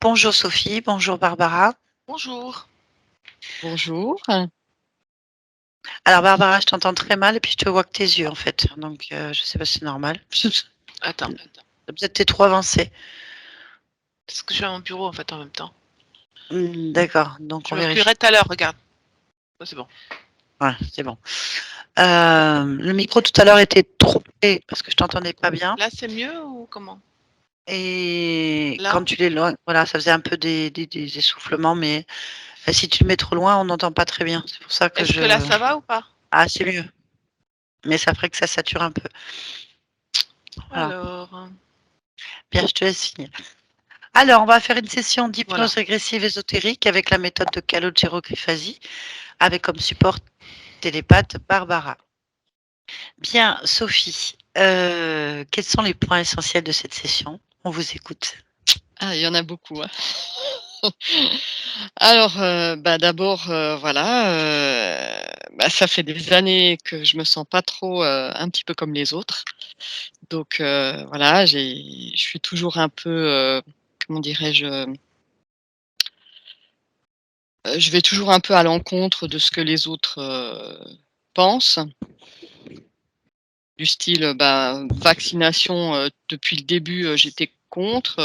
Bonjour Sophie, bonjour Barbara. Bonjour. Bonjour. Alors Barbara, je t'entends très mal et puis je te vois que tes yeux en fait. Donc je sais pas si c'est normal. Attends, Peut-être t'es trop avancé. parce que je suis à mon bureau en fait en même temps. D'accord, donc Je on me vérifie. reculerai tout à l'heure, regarde. Oh, c'est bon. Ouais, c'est bon. Le micro tout à l'heure était trop près parce que je t'entendais pas bien. Là, c'est mieux ou comment? Et Là? quand tu l'es loin, voilà, ça faisait un peu des essoufflements, mais si tu le mets trop loin, on n'entend pas très bien. C'est pour ça que Est-ce que là, ça va ou pas? Ah, c'est mieux. Mais ça ferait que ça sature un peu. Voilà. Alors, Bien, je te laisse finir. Alors, on va faire une session voilà. d'hypnose régressive ésotérique avec la méthode de Calogero Grifasi, avec comme support télépathe Barbara. Bien, Sophie, quels sont les points essentiels de cette session? On vous écoute. Ah, il y en a beaucoup, hein. Alors, d'abord, voilà, ça fait des années que je me sens pas trop, un petit peu comme les autres. Donc, voilà, je suis toujours un peu, comment dirais-je? Je vais toujours un peu à l'encontre de ce que les autres, pensent. Du style, vaccination, depuis le début, j'étais contre,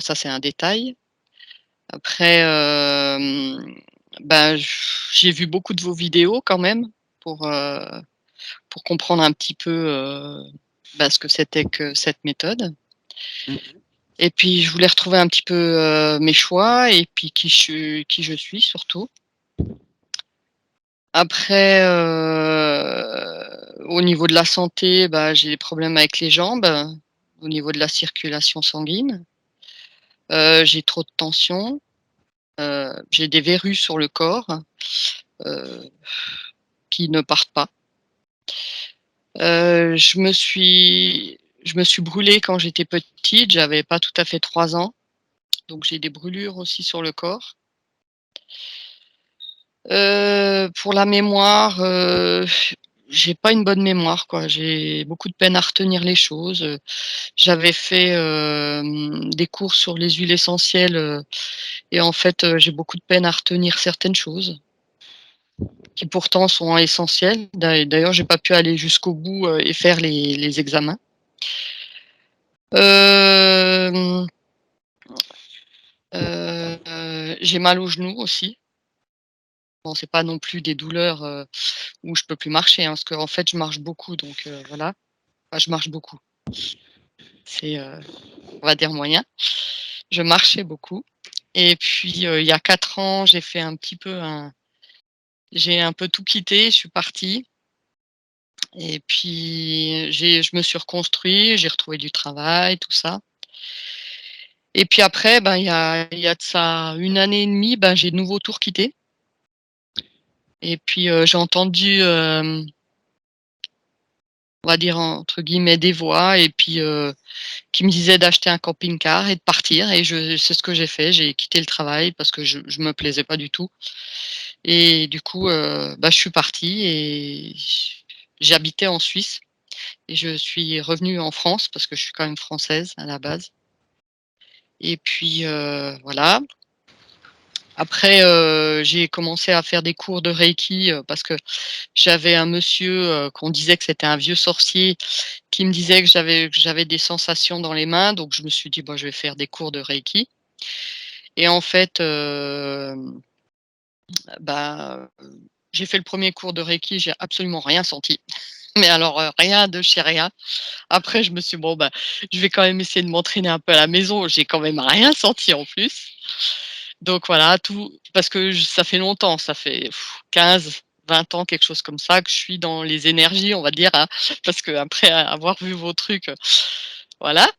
ça c'est un détail. Après, j'ai vu beaucoup de vos vidéos quand même pour comprendre un petit peu, ce que c'était que cette méthode, Mhm. et puis je voulais retrouver un petit peu, mes choix et puis qui je suis surtout. Après, au niveau de la santé, j'ai des problèmes avec les jambes, au niveau de la circulation sanguine. J'ai trop de tension, j'ai des verrues sur le corps, heu, qui ne partent pas. Je me suis brûlée quand j'étais petite, j'avais pas tout à fait 3 ans, donc j'ai des brûlures aussi sur le corps. Pour la mémoire, j'ai pas une bonne mémoire, quoi. J'ai beaucoup de peine à retenir les choses. J'avais fait, des cours sur les huiles essentielles, et en fait, j'ai beaucoup de peine à retenir certaines choses qui pourtant sont essentielles. D'ailleurs, j'ai pas pu aller jusqu'au bout, et faire les examens. Hem, j'ai mal aux genoux aussi. Bon, c'est pas non plus des douleurs, où je peux plus marcher, hein, parce qu'en fait, je marche beaucoup, donc voilà. Enfin, je marche beaucoup, c'est, on va dire moyen. Je marchais beaucoup, et puis, il y a 4 ans, j'ai un peu tout quitté, je suis partie, et puis je me suis reconstruit, j'ai retrouvé du travail, tout ça, et puis après, il y a de ça 1 année et demie, j'ai de nouveau tout requitté, et puis, j'ai entendu, on va dire entre guillemets «des voix», et puis, qui me disaient d'acheter un camping-car et de partir, et c'est ce que j'ai fait. J'ai quitté le travail parce que je me plaisais pas du tout, et du coup, je suis partie et j'habitais en Suisse et je suis revenue en France parce que je suis quand même française à la base, et puis, voilà. Après, j'ai commencé à faire des cours de reiki, parce que j'avais un monsieur, qu'on disait que c'était un vieux sorcier, qui me disait que j'avais des sensations dans les mains, donc je me suis dit: «Bah, je vais faire des cours de reiki», et en fait, bah, j'ai fait le premier cours de reiki, j'ai absolument rien senti. Mais alors, rien de chez rien. Après je me suis dit: «Bon, je vais quand même essayer de m'entraîner un peu à la maison», j'ai quand même rien senti en plus. Donc voilà, tout parce que ça fait longtemps, ça fait 15-20 ans, quelque chose comme ça, que je suis dans les énergies, on va dire, hein, parce qu'après avoir vu vos trucs, voilà,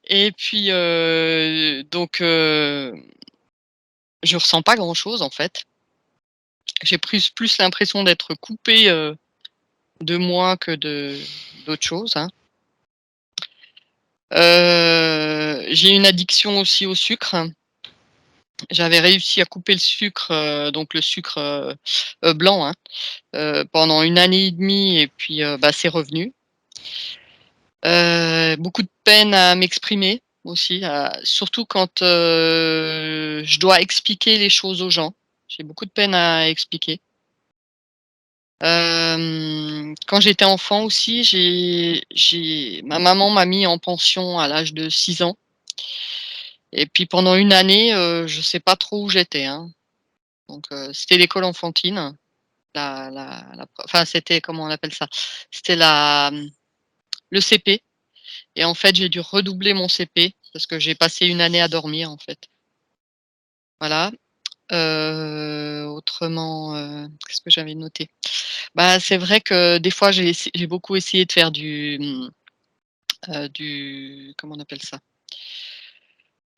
et puis, je ressens pas grand chose en fait. J'ai plus l'impression d'être coupée, de moi que d'autre chose, hein. J'ai une addiction aussi au sucre. J'avais réussi à couper le sucre, donc le sucre, blanc, hein, pendant 1 année et demie, et puis, c'est revenu. Beaucoup de peine à m'exprimer. aussi, surtout quand, je dois expliquer les choses aux gens. J'ai beaucoup de peine à expliquer. Quand j'étais enfant aussi, ma maman m'a mis en pension à l'âge de 6 ans et puis pendant une année, je sais pas trop où j'étais, hein. Donc c'était l'école enfantine, enfin c'était comment on appelle ça? C'était le CP et en fait, j'ai dû redoubler mon CP parce que j'ai passé une année à dormir, en fait. Voilà. Autrement, qu'est-ce que j'avais noté? Bah, c'est vrai que des fois j'ai beaucoup essayé de faire du comment on appelle ça?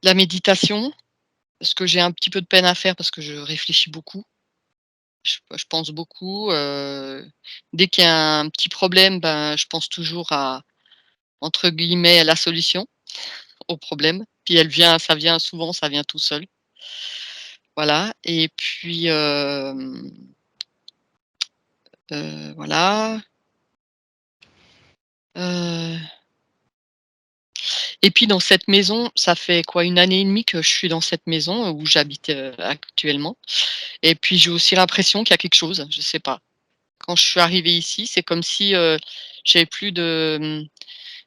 De la méditation, parce que j'ai un petit peu de peine à faire parce que je réfléchis beaucoup. Je pense beaucoup, dès qu'il y a un petit problème, ben, je pense toujours à entre guillemets «la solution» au problème. Puis ça vient souvent, ça vient tout seul. Voilà et puis, voilà, heu et puis dans cette maison, ça fait quoi? Une année et demie que je suis dans cette maison où j'habite, actuellement et puis j'ai aussi l'impression qu'il y a quelque chose, je sais pas. Quand je suis arrivée ici, c'est comme si, j'avais plus de,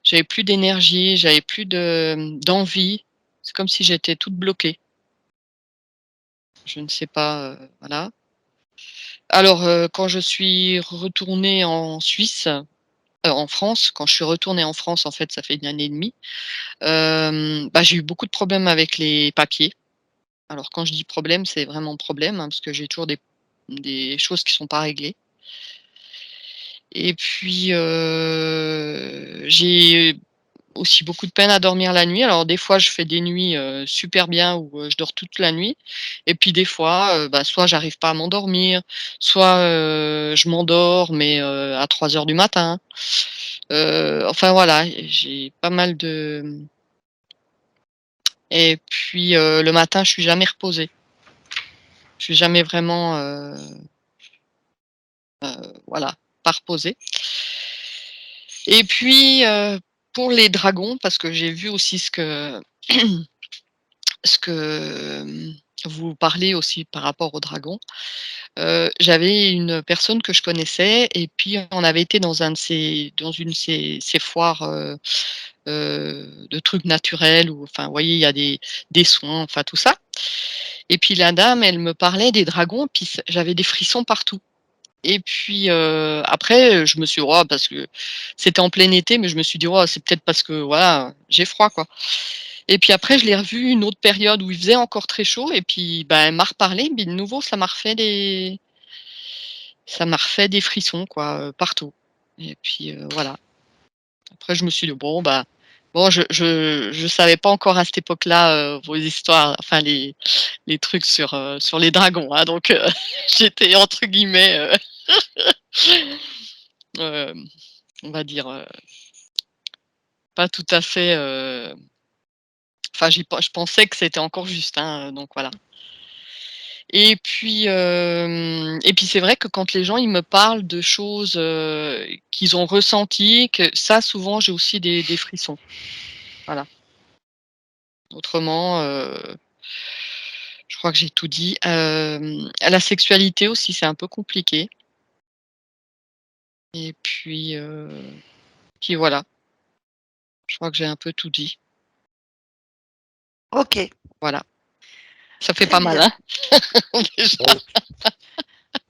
j'avais plus d'énergie, j'avais plus d'envie. C'est comme si j'étais toute bloquée. Je ne sais pas, voilà. Alors, quand je suis retournée en Suisse, en France, quand je suis retournée en France, en fait, ça fait une année et demie. Bah, j'ai eu beaucoup de problèmes avec les papiers. Alors quand je dis problème, c'est vraiment problème, hein, parce que j'ai toujours des choses qui sont pas réglées et puis, j'ai aussi beaucoup de peine à dormir la nuit. Alors des fois, je fais des nuits, super bien où, je dors toute la nuit et puis des fois, bah, soit j'arrive pas à m'endormir, soit, je m'endors mais, à 3 heures du matin. Enfin voilà, j'ai pas mal et puis, le matin, je suis jamais reposée. Je suis jamais vraiment, voilà, pas reposée et puis, pour les dragons, parce que j'ai vu aussi ce que vous parlez aussi par rapport aux dragons. J'avais une personne que je connaissais et puis on avait été dans une de ces foires, de trucs naturels où enfin, vous voyez, il y a des soins, enfin tout ça et puis la dame, elle me parlait des dragons, puis j'avais des frissons partout et puis, après, je me suis dit: «Oh» parce que c'était en plein été, mais je me suis dit: «Oh, c'est peut-être parce que voilà, j'ai froid, quoi» et puis après je l'ai revue une autre période où il faisait encore très chaud et puis, bah, elle m'a reparlé, mais de nouveau ça m'a refait des frissons quoi, partout et puis, voilà. Après je me suis dit: «Bon, bah, bon je savais pas encore à cette époque-là, vos histoires, enfin les trucs sur les dragons, hein, donc j'étais entre guillemets, hem, on va dire, pas tout à fait, enfin je pensais que c'était encore juste, hein, donc voilà. Et puis c'est vrai que quand les gens ils me parlent de choses, qu'ils ont ressenties, que ça souvent j'ai aussi des frissons. Voilà. Autrement, je crois que j'ai tout dit. La sexualité aussi, c'est un peu compliqué et puis voilà, je crois que j'ai un peu tout dit. OK, Voilà, ça fait très pas mal, bien. hein? Déjà, Oui,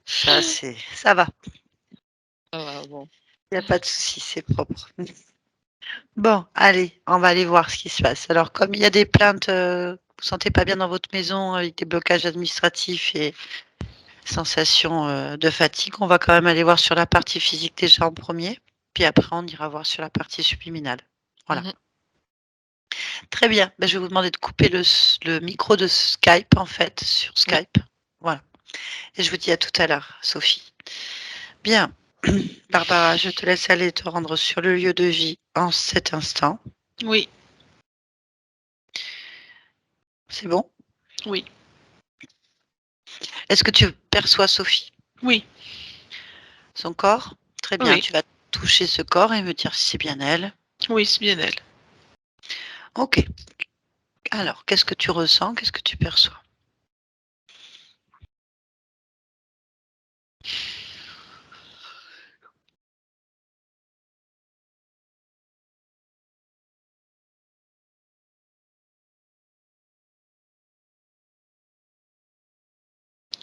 ça va, ça va, bon. il y a pas de souci, c'est propre. Bon, allez, on va aller voir ce qui se passe. Alors comme il y a des plaintes, vous vous sentez pas bien dans votre maison avec des blocages administratifs et sensation, de fatigue, on va quand même aller voir sur la partie physique déjà en premier, puis après on ira voir sur la partie subliminale. Voilà. Mmh. Très bien, bah, je vais vous demander de couper le micro de Skype en fait, sur Oui. Skype. Voilà et je vous dis à tout à l'heure, Sophie. Bien, Barbara, je te laisse aller te rendre sur le lieu de vie en cet instant. Oui, C'est bon? oui, Est-ce que tu perçois Sophie? oui, Son corps? Très bien, oui, tu vas toucher ce corps et me dire si c'est bien elle. oui, c'est bien elle. OK. Alors, qu'est-ce que tu ressens? Qu'est-ce que tu perçois?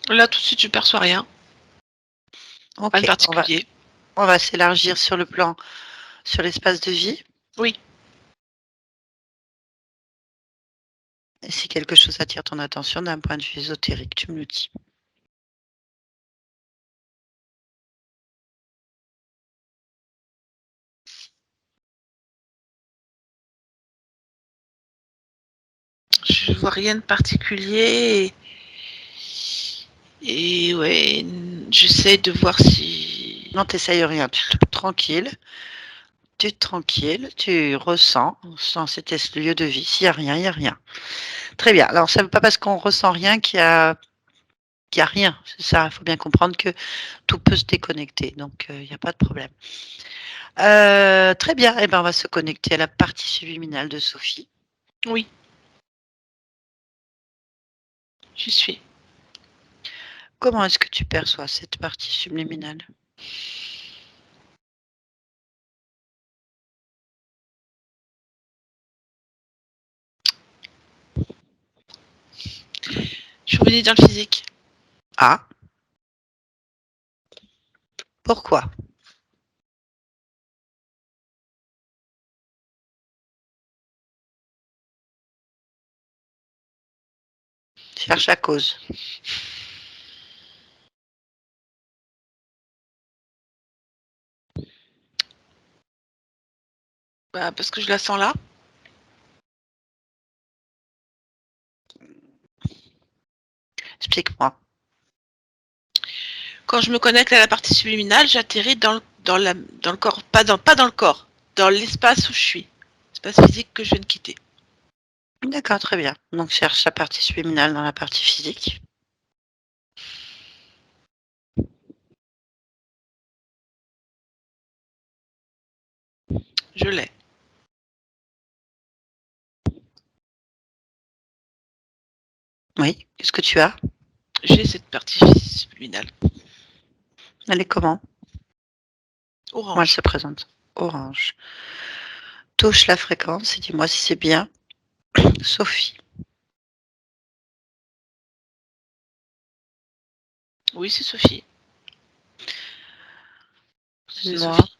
Là, tout de suite, je perçois rien. OK, Rien de particulier. on va s'élargir sur le plan sur l'espace de vie. Oui. Et si quelque chose attire ton attention d'un point de vue ésotérique, tu me le dis. Je vois rien de particulier et ouais, j'essaie de voir si Non, tu essayes rien, tu te tranquille, tu ressens dans cet lieu de vie. S'il y a rien, il y a rien. Très bien. Alors ça veut pas parce qu'on ressent rien qu'il y a rien, c'est ça. Il faut bien comprendre que tout peut se déconnecter, donc il y a pas de problème. Très bien, et ben, on va se connecter à la partie subliminale de Sophie. oui. J'y suis. Comment est-ce que tu perçois cette partie subliminale? Je suis revenue dans le physique. Ah! Pourquoi? Cherche la cause. Bah, parce que je la sens là. Explique-moi. Quand je me connecte à la partie subliminale, j'atterris dans le corps, pas dans le corps, dans l'espace où je suis. L'espace physique que je viens de quitter. D'accord, très bien. Donc cherche la partie subliminale dans la partie physique. Je l'ai. Oui, qu'est-ce que tu as? J'ai cette partie subliminale. Elle est comment? Comment elle Orange. se présente? Orange. Touche la fréquence et dis-moi si c'est bien Sophie. Oui, c'est Sophie. C'est Moi, Sophie.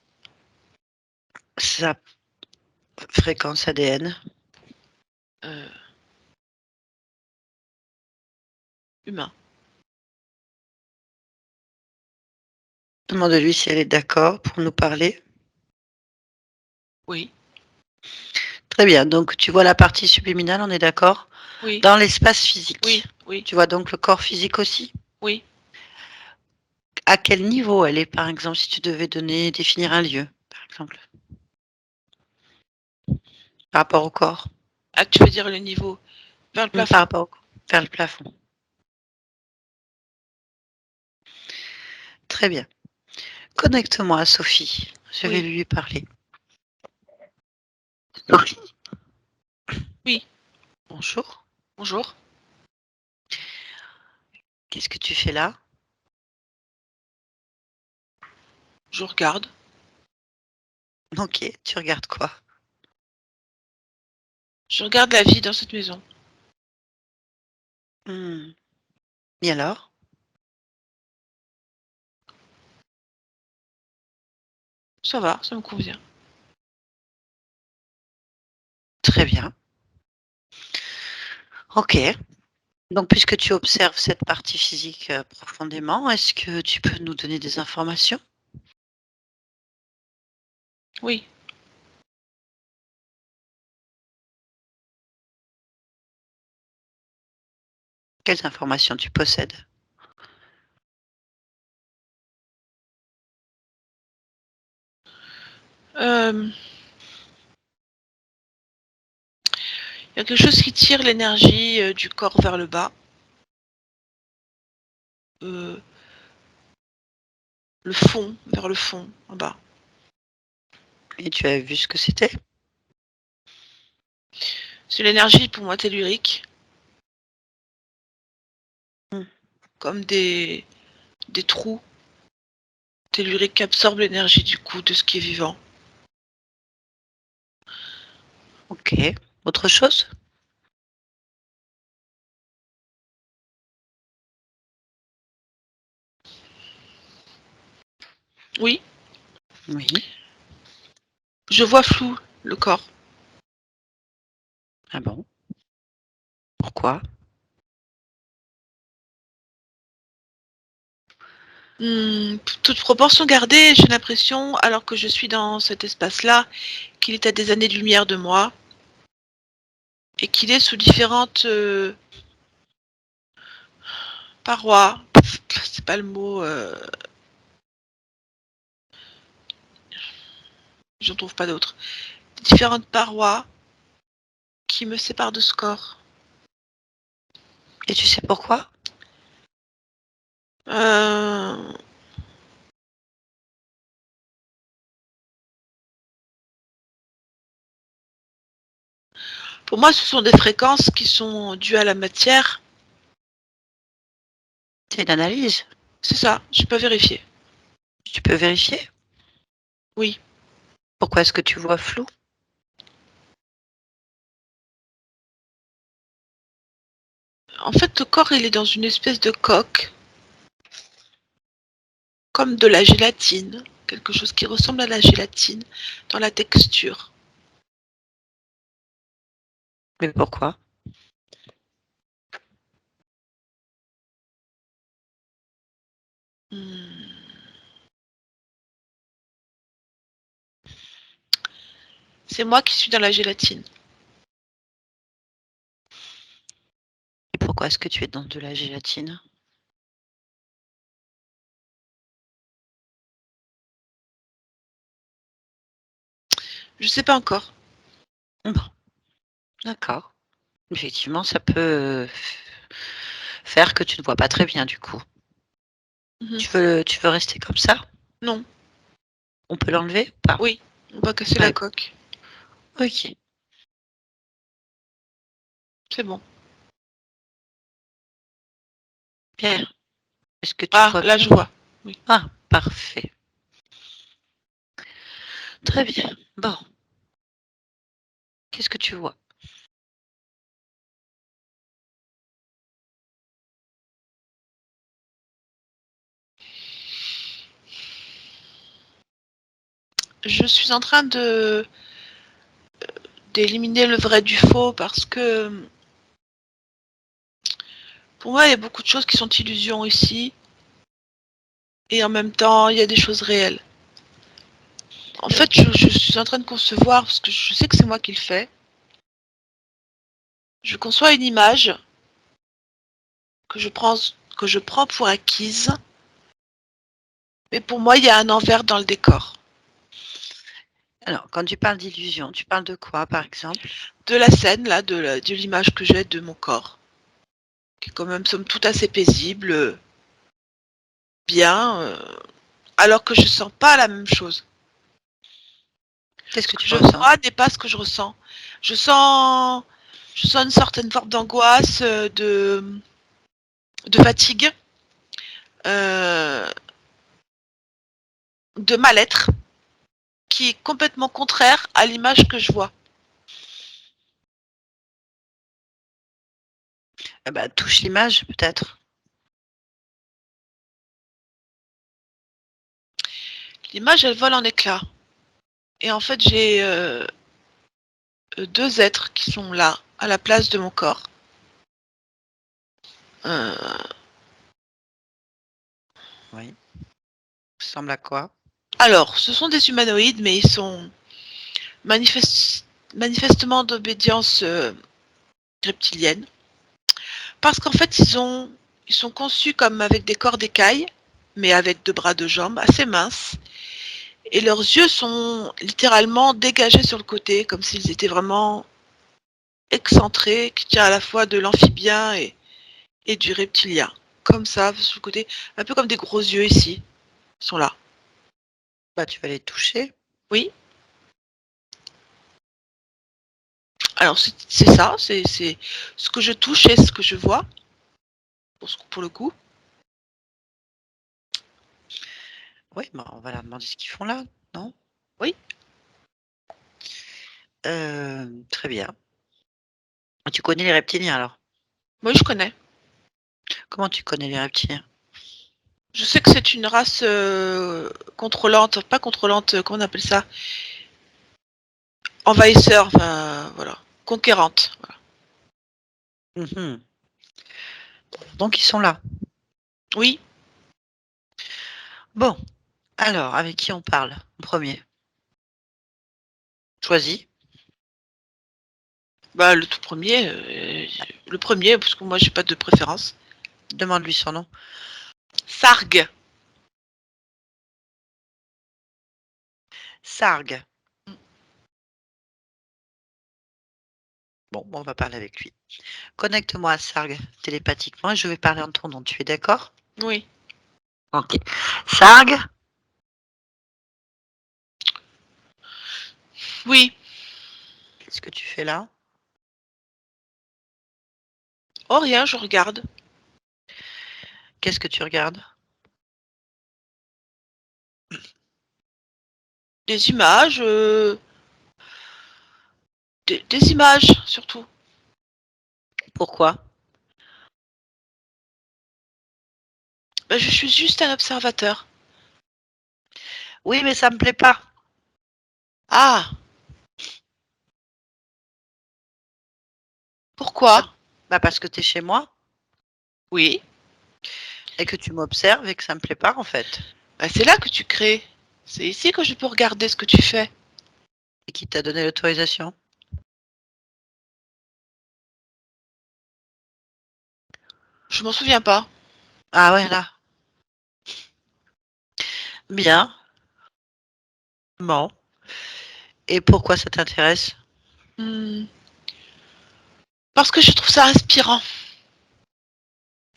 sa fréquence ADN. Euh, humain. Demande-lui si elle est d'accord pour nous parler. Oui. Très bien, donc tu vois la partie subliminale, on est d'accord? Oui. Dans l'espace physique. Oui. Oui. Tu vois donc le corps physique aussi? Oui. À quel niveau elle est, par exemple, si tu devais définir un lieu, par exemple? Par rapport au corps? Ah, tu veux dire le niveau vers le Par plafond. rapport au vers le plafond. Très bien. Connecte-moi à Sophie, je vais Oui. lui parler. Sophie? Oui. Bonjour. Bonjour. Qu'est-ce que tu fais là? Je regarde. OK, tu regardes quoi? Je regarde la vie dans cette maison. Mmh. Et alors? Ça va, ça me convient. Très bien. OK. Donc puisque tu observes cette partie physique, profondément, est-ce que tu peux nous donner des informations? Oui. Quelles informations tu possèdes? Il y a quelque chose qui tire l'énergie du corps vers le bas. Euh, le fond, vers le fond, en bas. Et tu as vu ce que c'était? C'est l'énergie pour moi tellurique. Comme des trous telluriques qui absorbent l'énergie du coup de ce qui est vivant. Ok. Autre chose? Oui, Oui. je vois flou le corps. Ah bon? Pourquoi? Toute proportion gardée, j'ai l'impression, alors que je suis dans cet espace-là, qu'il est à des années-lumière de moi et qu'il est sous différentes parois. C'est pas le mot. J'en trouve pas d'autres. Différentes parois qui me séparent de ce corps. Et tu sais pourquoi? Euh, Pour moi, ce sont des fréquences qui sont dues à la matière. C'est une analyse. C'est ça, je peux vérifier. Tu peux vérifier? Oui. Pourquoi est-ce que tu vois flou? En fait, le corps, il est dans une espèce de coque, comme de la gélatine, quelque chose qui ressemble à la gélatine dans la texture. Mais pourquoi? C'est moi qui suis dans la gélatine. Et pourquoi est-ce que tu es dans de la gélatine? Je sais pas encore. Bon, d'accord. Effectivement, ça peut faire que tu ne vois pas très bien du coup. Mhm. Tu veux rester comme ça? Non. On peut l'enlever ou pas? Oui, on va casser la Ouais. coque. Ok. C'est bon. Pierre, est-ce que tu Ah, vois là, bien? je vois. Oui. Ah, parfait. Très bien. Bon. Qu'est-ce que tu vois? Je suis en train d'éliminer le vrai du faux parce que pour moi, il y a beaucoup de choses qui sont illusions ici. Et en même temps, il y a des choses réelles. En fait, je suis en train de concevoir, parce que je sais que c'est moi qui le fais. Je conçois une image que je prends pour acquise. Mais pour moi, il y a un envers dans le décor. Alors, quand tu parles d'illusion, tu parles de quoi, par exemple? De la scène, là, de l'image que j'ai de mon corps. Qui est quand même, somme toute, assez paisible, bien, alors que je sens pas la même chose. Qu'est-ce Ce que que tu je ressens? vois n'est pas ce que je ressens. Je sens, je sens une certaine forme d'angoisse, de fatigue, euh, de mal-être, qui est complètement contraire à l'image que je vois. Eh ben, touche l'image, peut-être. L'image, elle vole en éclats. Et en fait, j'ai deux êtres qui sont là, à la place de mon corps. Euh, Oui. Ça ressemble à quoi? alors, ce sont des humanoïdes, mais ils sont manifestement d'obédience reptilienne. Parce qu'en fait, ils sont conçus comme avec des corps d'écailles, mais avec deux bras, deux jambes, assez minces. Et leurs yeux sont littéralement dégagés sur le côté, comme s'ils étaient vraiment excentré qui tient à la fois de l'amphibien et du reptilien. Comme ça, sur le côté, un peu comme des gros yeux ici, sont là. Bah, tu vas les toucher. Oui. Alors c'est ça, c'est ce que je touche et ce que je vois, pour le coup. Oui, bah, on va leur demander ce qu'ils font là, non? Oui. Très bien. Tu connais les reptiliens alors? Moi, je connais. Comment tu connais les reptiliens? Je sais que c'est une race contrôlante, pas contrôlante, comment on appelle ça? Envahisseur, enfin, voilà. Conquérante. Voilà. Mmh. Donc ils sont là. Oui. Bon, alors avec qui on parle en premier? Choisis. Bah, le tout premier, le premier, parce que moi, j'ai pas de préférence. Demande-lui son nom. Sargue. Sargue. Bon, on va parler avec lui. Connecte-moi à Sargue télépathiquement et je vais parler en ton nom. Tu es d'accord? Oui. OK. Sargue? Oui. Qu'est-ce que tu fais là? Oh, rien, je regarde. Qu'est-ce que tu regardes? Des images, des images, surtout. Pourquoi? Bah, je suis juste un observateur. Oui, mais ça me plaît pas. Ah! Pourquoi? Bah, parce que tu es chez moi Oui. et que tu m'observes et que ça me plaît pas en fait. Bah, c'est là que tu crées. C'est ici que je peux regarder ce que tu fais. Et qui t'a donné l'autorisation? Je m'en souviens pas. Ah ouais, là. Bien. Bon. Et pourquoi ça t'intéresse? Hmm. Parce que je trouve ça inspirant.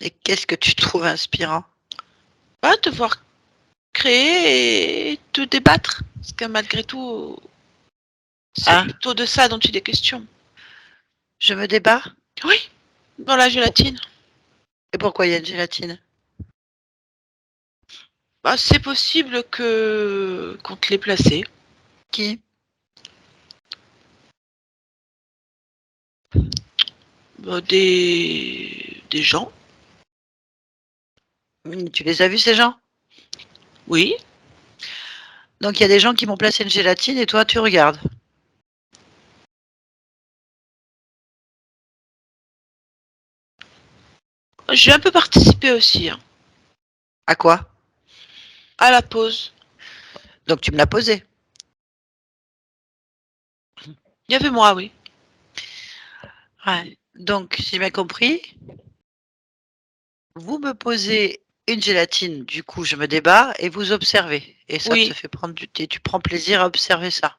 Et qu'est-ce que tu trouves inspirant? Bah, te voir créer et te débattre. Parce que malgré tout, c'est Hein? plutôt de ça dont il est question. Je me débat? Oui, dans la gélatine. Et pourquoi il y a une gélatine? Bah, c'est possible que qu'on te l'ait placé. Qui? Bah, des gens. Tu les as vus ces gens? Oui. Donc il y a des gens qui m'ont placé une gélatine et toi tu regardes. J'ai un peu participé aussi, hein, À quoi? à la pause. Donc tu me l'as posé. Il y avait moi, oui. Ouais. Donc, si j'ai bien compris, vous me posez une gélatine, du coup je me débat et vous observez. Et ça te Oui. fait prendre tu prends plaisir à observer ça.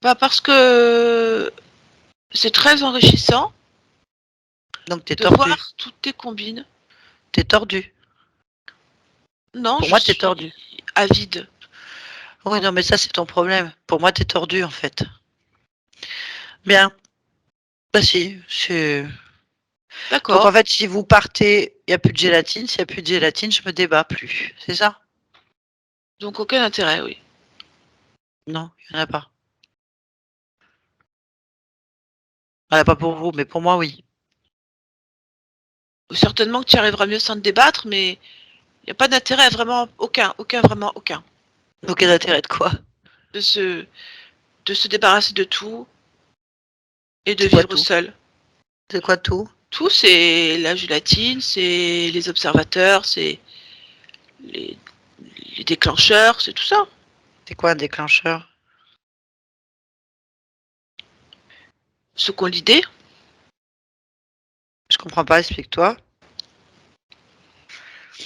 Bah, parce que c'est très enrichissant Donc t'es de tordu. voir toutes tes combines. T'es tordu. Non, Pour je moi, t'es suis tordu. avide. Oui, non, mais ça, c'est ton problème. Pour moi, t'es tordu, en fait. Bien. Bah si, c'est... Donc, en D'accord. fait, si vous partez, il n'y a plus de gélatine. S'il n'y a plus de gélatine, je me débat plus. C'est ça? Donc aucun intérêt, oui. Non, il n'y en a pas. Il n'y en a pas pour vous, mais pour moi, oui. Certainement que tu y arriveras mieux sans te débattre, mais il n'y a pas d'intérêt, vraiment aucun, aucun, vraiment aucun. Aucun intérêt de quoi? De se, de se débarrasser de tout et de C'est quoi vivre tout? seul. C'est quoi tout? Tout, c'est la gélatine, c'est les observateurs, c'est les, les déclencheurs, c'est tout ça. C'est quoi un déclencheur? Ceux qui ont l'idée, Je comprends pas, explique-toi.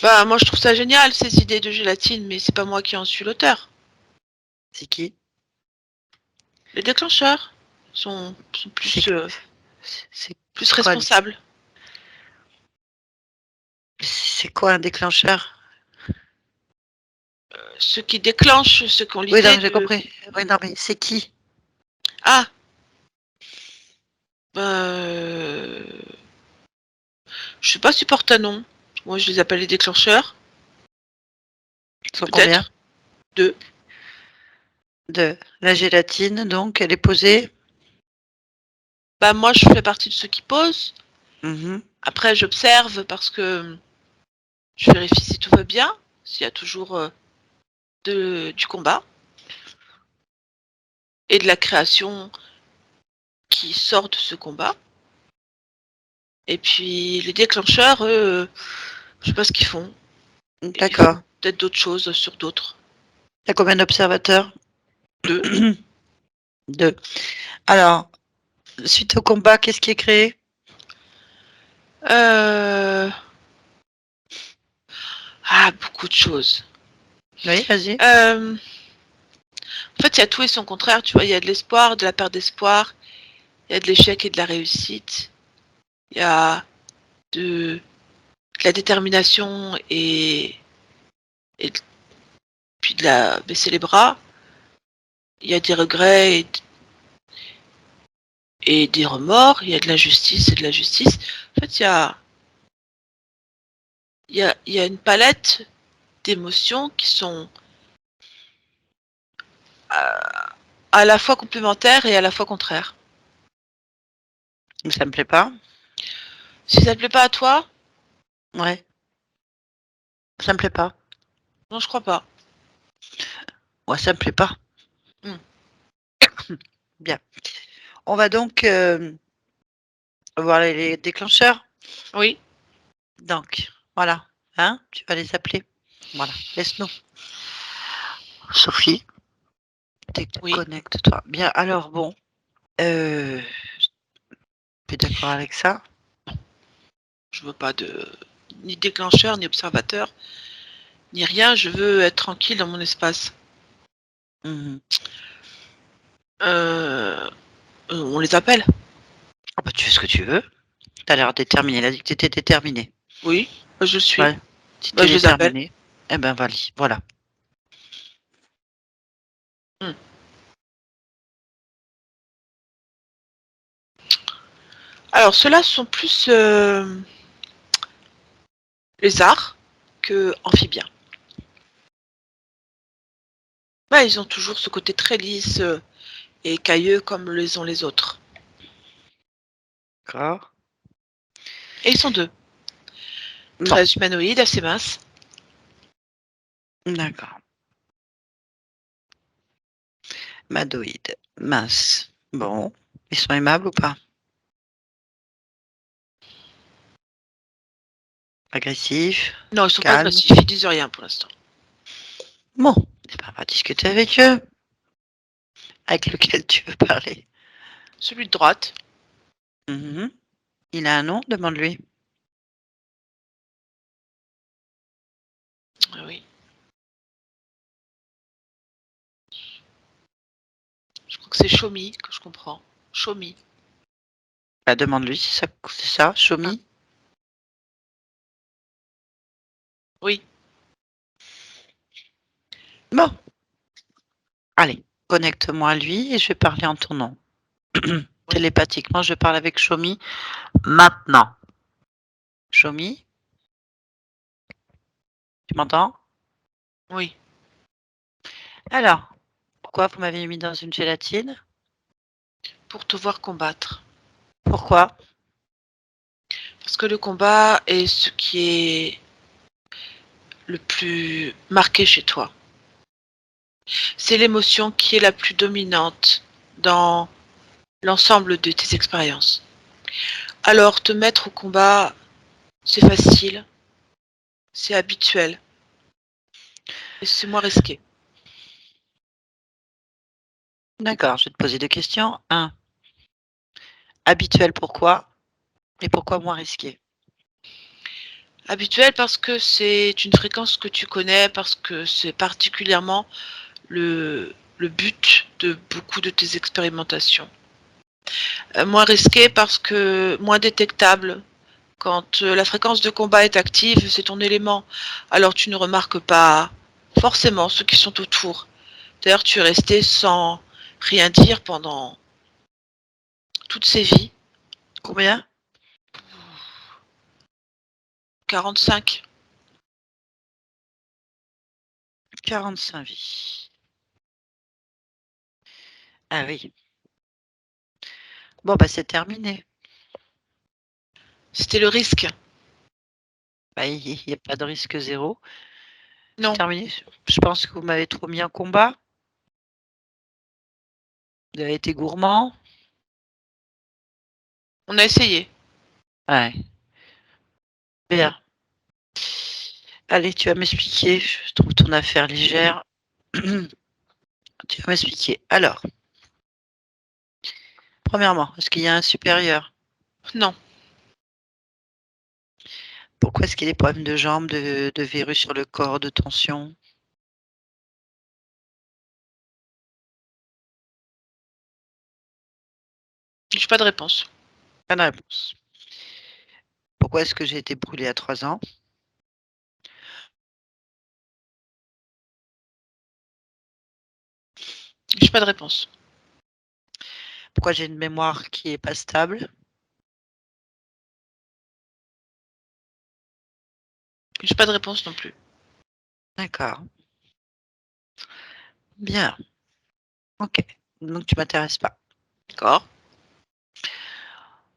bah moi je trouve ça génial ces idées de gélatine, mais c'est pas moi qui en suis l'auteur. C'est qui? Les déclencheurs sont C'est plus, plus c'est quoi, responsables. c'est quoi un déclencheur? Ceux qui déclenchent, ceux qui ont Oui, non, l'idée mais j'ai de... compris. Oui, non, mais c'est qui? Ah, Je sais pas si porte un nom. Moi, je les appelle les déclencheurs. Ils sont combien? Peut-être 2. De la gélatine, donc, elle est posée. Bah, moi, je fais partie de ceux qui posent. Mmh. Après, j'observe parce que je vérifie si tout va bien, s'il y a toujours du combat et de la création qui sort de ce combat. Et puis les déclencheurs, eux, je sais pas ce qu'ils font. Ils D'accord. font peut-être d'autres choses sur d'autres. Tu as combien d'observateurs? 2. 2. Alors, suite au combat, qu'est-ce qui est créé? Beaucoup de choses. Oui, vas-y. En fait, il y a tout et son contraire, tu vois. Il y a de l'espoir, de la perte d'espoir. Il y a de l'échec et de la réussite. Il y a de la détermination et puis de la baisser les bras. Il y a des regrets et des remords. Il y a de l'injustice et de la justice. En fait, il y a une palette d'émotions qui sont à la fois complémentaires et à la fois contraires. Ça me plaît pas. Si ça ne plaît pas à toi, Ouais. Ça me plaît pas. non, je crois pas. Moi, ça me plaît pas. Mmh. Bien. On va donc, voir les déclencheurs. Oui. Donc, voilà, hein, tu vas les appeler. Voilà, laisse-nous. Sophie, Oui. déconnecte-toi. Bien, alors bon, je suis d'accord avec ça. Je veux pas de ni déclencheur, ni observateur, ni rien. Je veux être tranquille dans mon espace. Mmh. On les appelle. Ah bah, tu fais ce que tu veux. Tu as l'air déterminé. Elle a dit que tu étais déterminé. Oui, je le suis. Ouais, si tu es Je les appelle. déterminé, eh ben, voilà. Mmh. Alors, ceux-là sont plus lézards que amphibiens. Bah, ils ont toujours ce côté très lisse et cailleux comme les ont les autres. D'accord. Et ils sont 2. Bon, Très humanoïdes, assez minces. d'accord. Madoïde, mince. Bon, ils sont aimables ou pas? Agressifs? Non, ils sont pas Calmes? agressifs, ils disent rien pour l'instant. Bon, eh ben, on va discuter avec eux. Avec lequel tu veux parler? Celui de droite, Mmh. Il a un nom? Demande-lui. oui. Je crois que c'est Chomi que je comprends. Chomi. Bah, demande-lui si c'est ça, Chomi? Oui. Bon, allez, connecte-moi à lui et je vais parler en ton nom. Télépathiquement, je parle avec Chomi maintenant. Chomi, tu m'entends? Oui. Alors, pourquoi vous m'avez mis dans une gélatine? Pour te voir combattre. Pourquoi? Parce que le combat est ce qui est le plus marqué chez toi. C'est l'émotion qui est la plus dominante dans l'ensemble de tes expériences. Alors, te mettre au combat, c'est facile, c'est habituel et c'est moins risqué. D'accord, je vais te poser 2 questions. 1, habituel pourquoi? Et pourquoi moins risqué? Habituel parce que c'est une fréquence que tu connais, parce que c'est particulièrement le but de beaucoup de tes expérimentations. Moins risqué parce que moins détectable. Quand la fréquence de combat est active, c'est ton élément. Alors tu ne remarques pas forcément ceux qui sont autour. D'ailleurs, tu es resté sans rien dire pendant toutes ces vies. Combien? 45. 45 vies. Ah oui. Bon, bah, c'est terminé. C'était le risque. Bah, il y a pas de risque 0. C'est Non, terminé. Je pense que vous m'avez trop mis en combat. Vous avez été gourmand. on a essayé. Ouais. Bien. Allez, tu vas m'expliquer. Je trouve ton affaire légère. Tu vas m'expliquer. Alors, premièrement, est-ce qu'il y a un supérieur? Non, Pourquoi est-ce qu'il y a des problèmes de jambes, de verrues sur le corps, de tension? j'ai pas de réponse. Pas de réponse. Pourquoi est-ce que j'ai été brûlée à 3 ans? J'ai pas de réponse. Pourquoi j'ai une mémoire qui est pas stable? J'ai pas de réponse non plus. D'accord. Bien. OK. Donc tu m'intéresses pas. D'accord.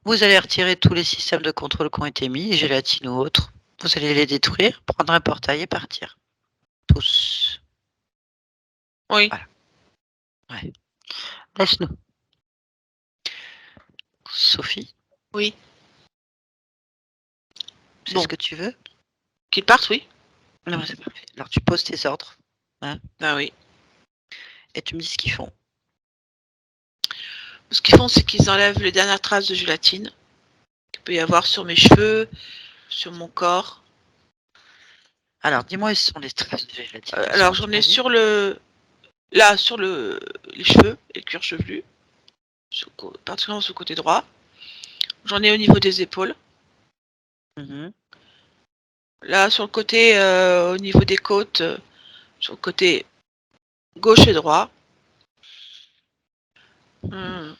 Vous allez retirer tous les systèmes de contrôle qui ont été mis, gélatine ou autres. Vous allez les détruire, prendre un portail et partir. Tous. Oui. Voilà. Ouais. Laisse-nous. Sophie, Oui. c'est Bon. ce que tu veux? Qu'ils partent, oui. Non, c'est parfait. Alors tu poses tes ordres, hein, Ben oui. et tu me dis ce qu'ils font. Ce qu'ils font, c'est qu'ils enlèvent les dernières traces de gélatine qu'il peut y avoir sur mes cheveux, sur mon corps. Alors dis-moi où sont les traces de gélatine? Elles sont Alors où, tu j'en ai m'as dit? sur le, là, sur les cheveux et le cuir chevelu, particulièrement sur le côté droit. J'en ai au niveau des épaules. Mmh. Là, sur le côté, au niveau des côtes, sur le côté gauche et droit. Hum,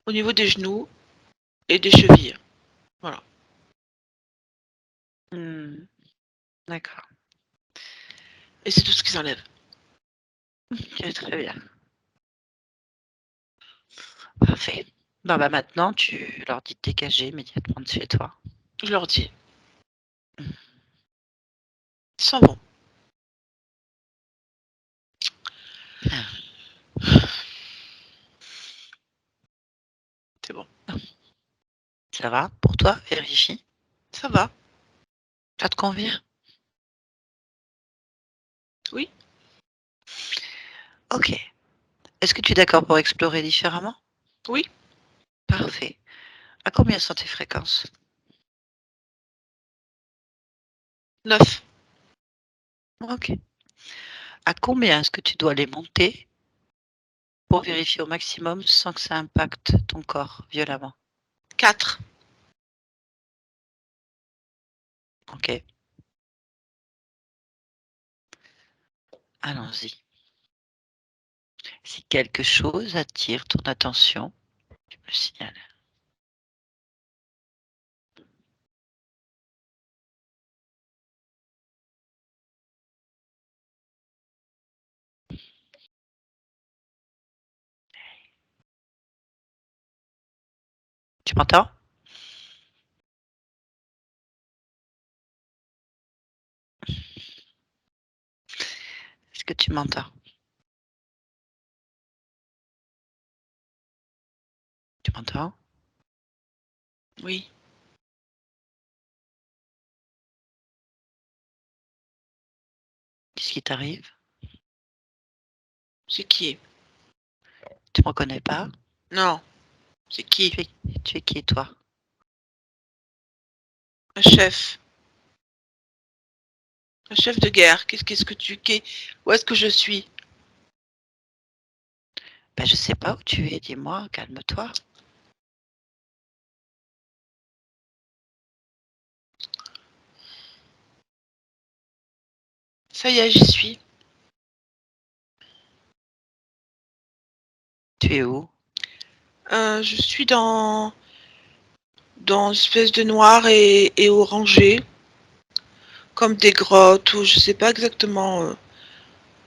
Au niveau des genoux et des chevilles. Voilà. Mmh. D'accord. Et c'est tout ce qu'ils enlèvent. OK, très bien. Parfait. Bon, bah, maintenant tu leur dis de dégager immédiatement de chez toi. Je leur dis. Mmh. Ils s'en vont. Bien. C'est bon. Ça va pour toi? Vérifie. Ça va. Ça te convient? Oui. OK. Est-ce que tu es d'accord pour explorer différemment? Oui. Parfait. À combien sont tes fréquences? 9. OK. À combien est-ce que tu dois les monter pour vérifier au maximum sans que ça impacte ton corps violemment? 4. OK. Allons-y. Si quelque chose attire ton attention, tu me le signales. Tu m'entends? Est-ce que tu m'entends? Tu m'entends? Oui. Qu'est-ce qui t'arrive? C'est qui? Tu me reconnais pas? Non. C'est qui? Tu es tu es qui toi? Un chef. Un chef de guerre. Qu'est-ce que tu... Où est-ce que je suis? Ben, je sais pas où tu es, dis-moi, calme-toi. Ça y est, j'y suis. Tu es où? Je suis dans une espèce de noir et orangé, comme des grottes, ou je sais pas exactement.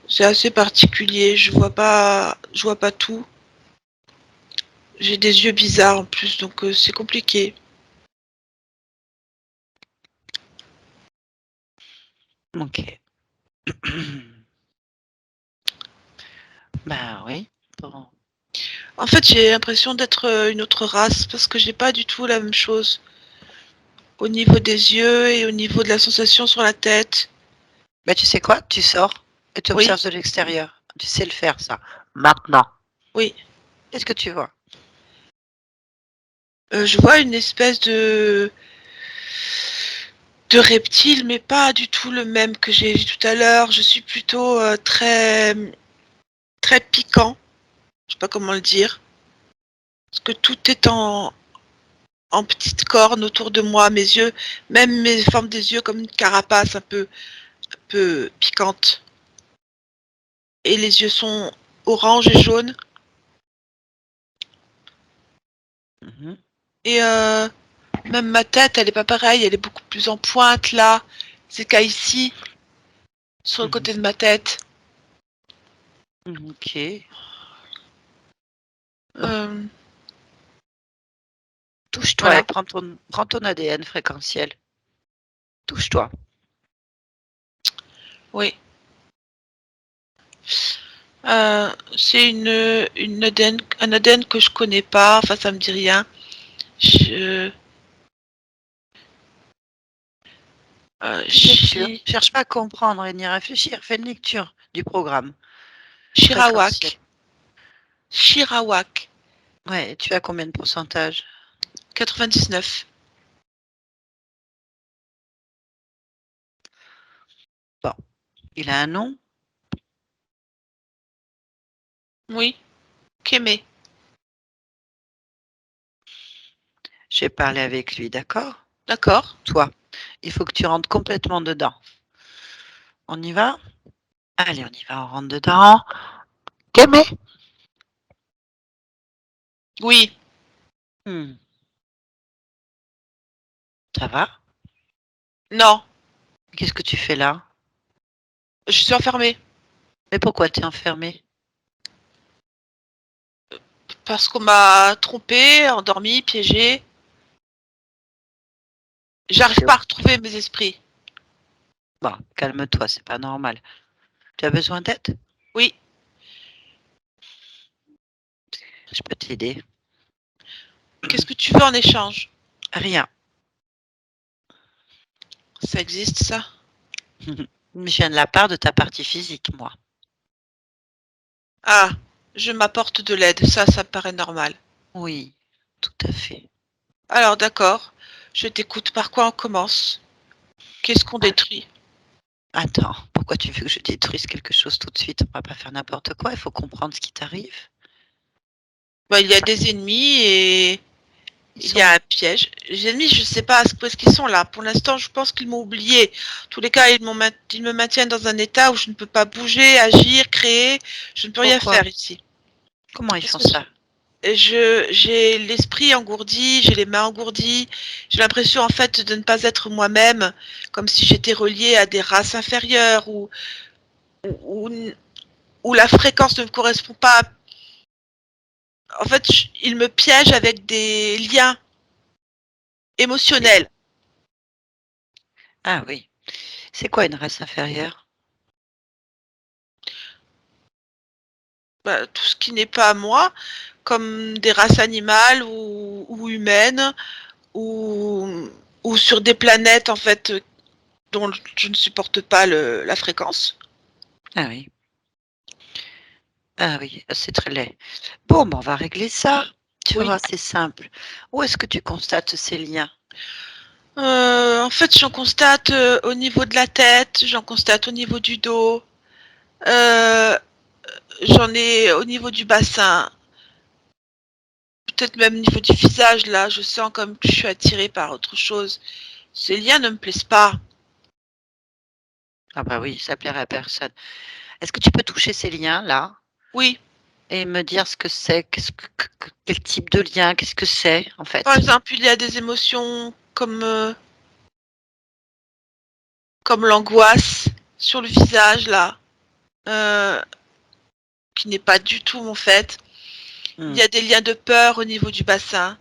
C'est assez particulier, je vois pas tout. J'ai des yeux bizarres en plus, donc c'est compliqué. OK. Bah oui, bon. En fait, j'ai l'impression d'être une autre race parce que j'ai pas du tout la même chose au niveau des yeux et au niveau de la sensation sur la tête. Bah, tu sais quoi? Tu sors et tu Oui, observes de l'extérieur. Tu sais le faire ça. Maintenant. oui. Qu'est-ce que tu vois? Je vois une espèce de reptile, mais pas du tout le même que j'ai vu tout à l'heure. Je suis plutôt très très piquant. Je sais pas comment le dire. Parce que tout est en petites cornes autour de moi. Mes yeux, même mes formes des yeux comme une carapace un peu piquante. Et les yeux sont orange et jaune. Mmh. Et même ma tête, elle est pas pareille. Elle est beaucoup plus en pointe là. C'est qu'à ici, sur le côté de ma tête. OK. Euh, Touche-toi et voilà. prends ton ADN fréquentiel. Touche-toi. Oui. C'est un ADN que je connais pas. Enfin, ça me dit rien. Je, Fais une lecture. Chi- Cherche pas à comprendre et ni à réfléchir. Fais une lecture du programme fréquentiel. Chirawak. Chirawak. Ouais, tu as combien de pourcentage? 99. Bon, il a un nom? Oui. Kémé. Je vais parler avec lui, d'accord? D'accord. Toi, il faut que tu rentres complètement dedans. On y va? Allez, on y va, on rentre dedans. Kémé? Oui. Mmh. Ça va? Non. Qu'est-ce que tu fais là? Je suis enfermée. Mais pourquoi tu es enfermée? Parce qu'on m'a trompée, endormie, piégée. J'arrive C'est pas à o retrouver mes esprits. Bon, calme-toi, c'est pas normal. Tu as besoin d'aide? Oui. Je peux t'aider. Qu'est-ce que tu veux en échange? Rien. Ça existe, ça? Mais je viens de la part de ta partie physique, moi. Ah, je m'apporte de l'aide. Ça me paraît normal. Oui, tout à fait. Alors, d'accord. Je t'écoute. Par quoi on commence? Qu'est-ce qu'on Ah, détruit? attends, pourquoi tu veux que je détruise quelque chose tout de suite? On va pas faire n'importe quoi, il faut comprendre ce qui t'arrive. Bah, il y a des ennemis et Ils il y sont a où? un piège. Les ennemis, je sais pas où est-ce qu'ils sont là. Pour l'instant, je pense qu'ils m'ont oublié. En tous les cas, ils me maintiennent dans un état où je ne peux pas bouger, agir, créer. Je ne peux rien Pourquoi? faire ici. Comment ils Parce font que ça? j'ai l'esprit engourdi, j'ai les mains engourdies. J'ai l'impression en fait de ne pas être moi-même, comme si j'étais reliée à des races inférieures ou, où la fréquence ne me correspond pas. En fait, ils me piègent avec des liens Et émotionnels. ah oui. C'est quoi une race inférieure? Bah, tout ce qui n'est pas moi, comme des races animales ou humaines, ou, ou sur des planètes en fait dont je ne supporte pas la fréquence. Ah oui. Ah oui, c'est très laid. Bon, ben, on va régler ça. Tu vas Oui. voir, c'est simple. Où est-ce que tu constates ces liens? En fait, j'en constate au niveau de la tête, j'en constate au niveau du dos, euh, j'en ai au niveau du bassin, peut-être même au niveau du visage. Là, je sens comme que je suis attirée par autre chose. Ces liens ne me plaisent pas. Ah bah oui, ça plairait à personne. Est-ce que tu peux toucher ces liens là? Oui, et me dire ce que c'est, quel type de lien, qu'est-ce que c'est en fait? Par exemple, il y a des émotions comme l'angoisse sur le visage là, qui n'est pas du tout mon fait. Il y a des liens de peur au niveau du bassin.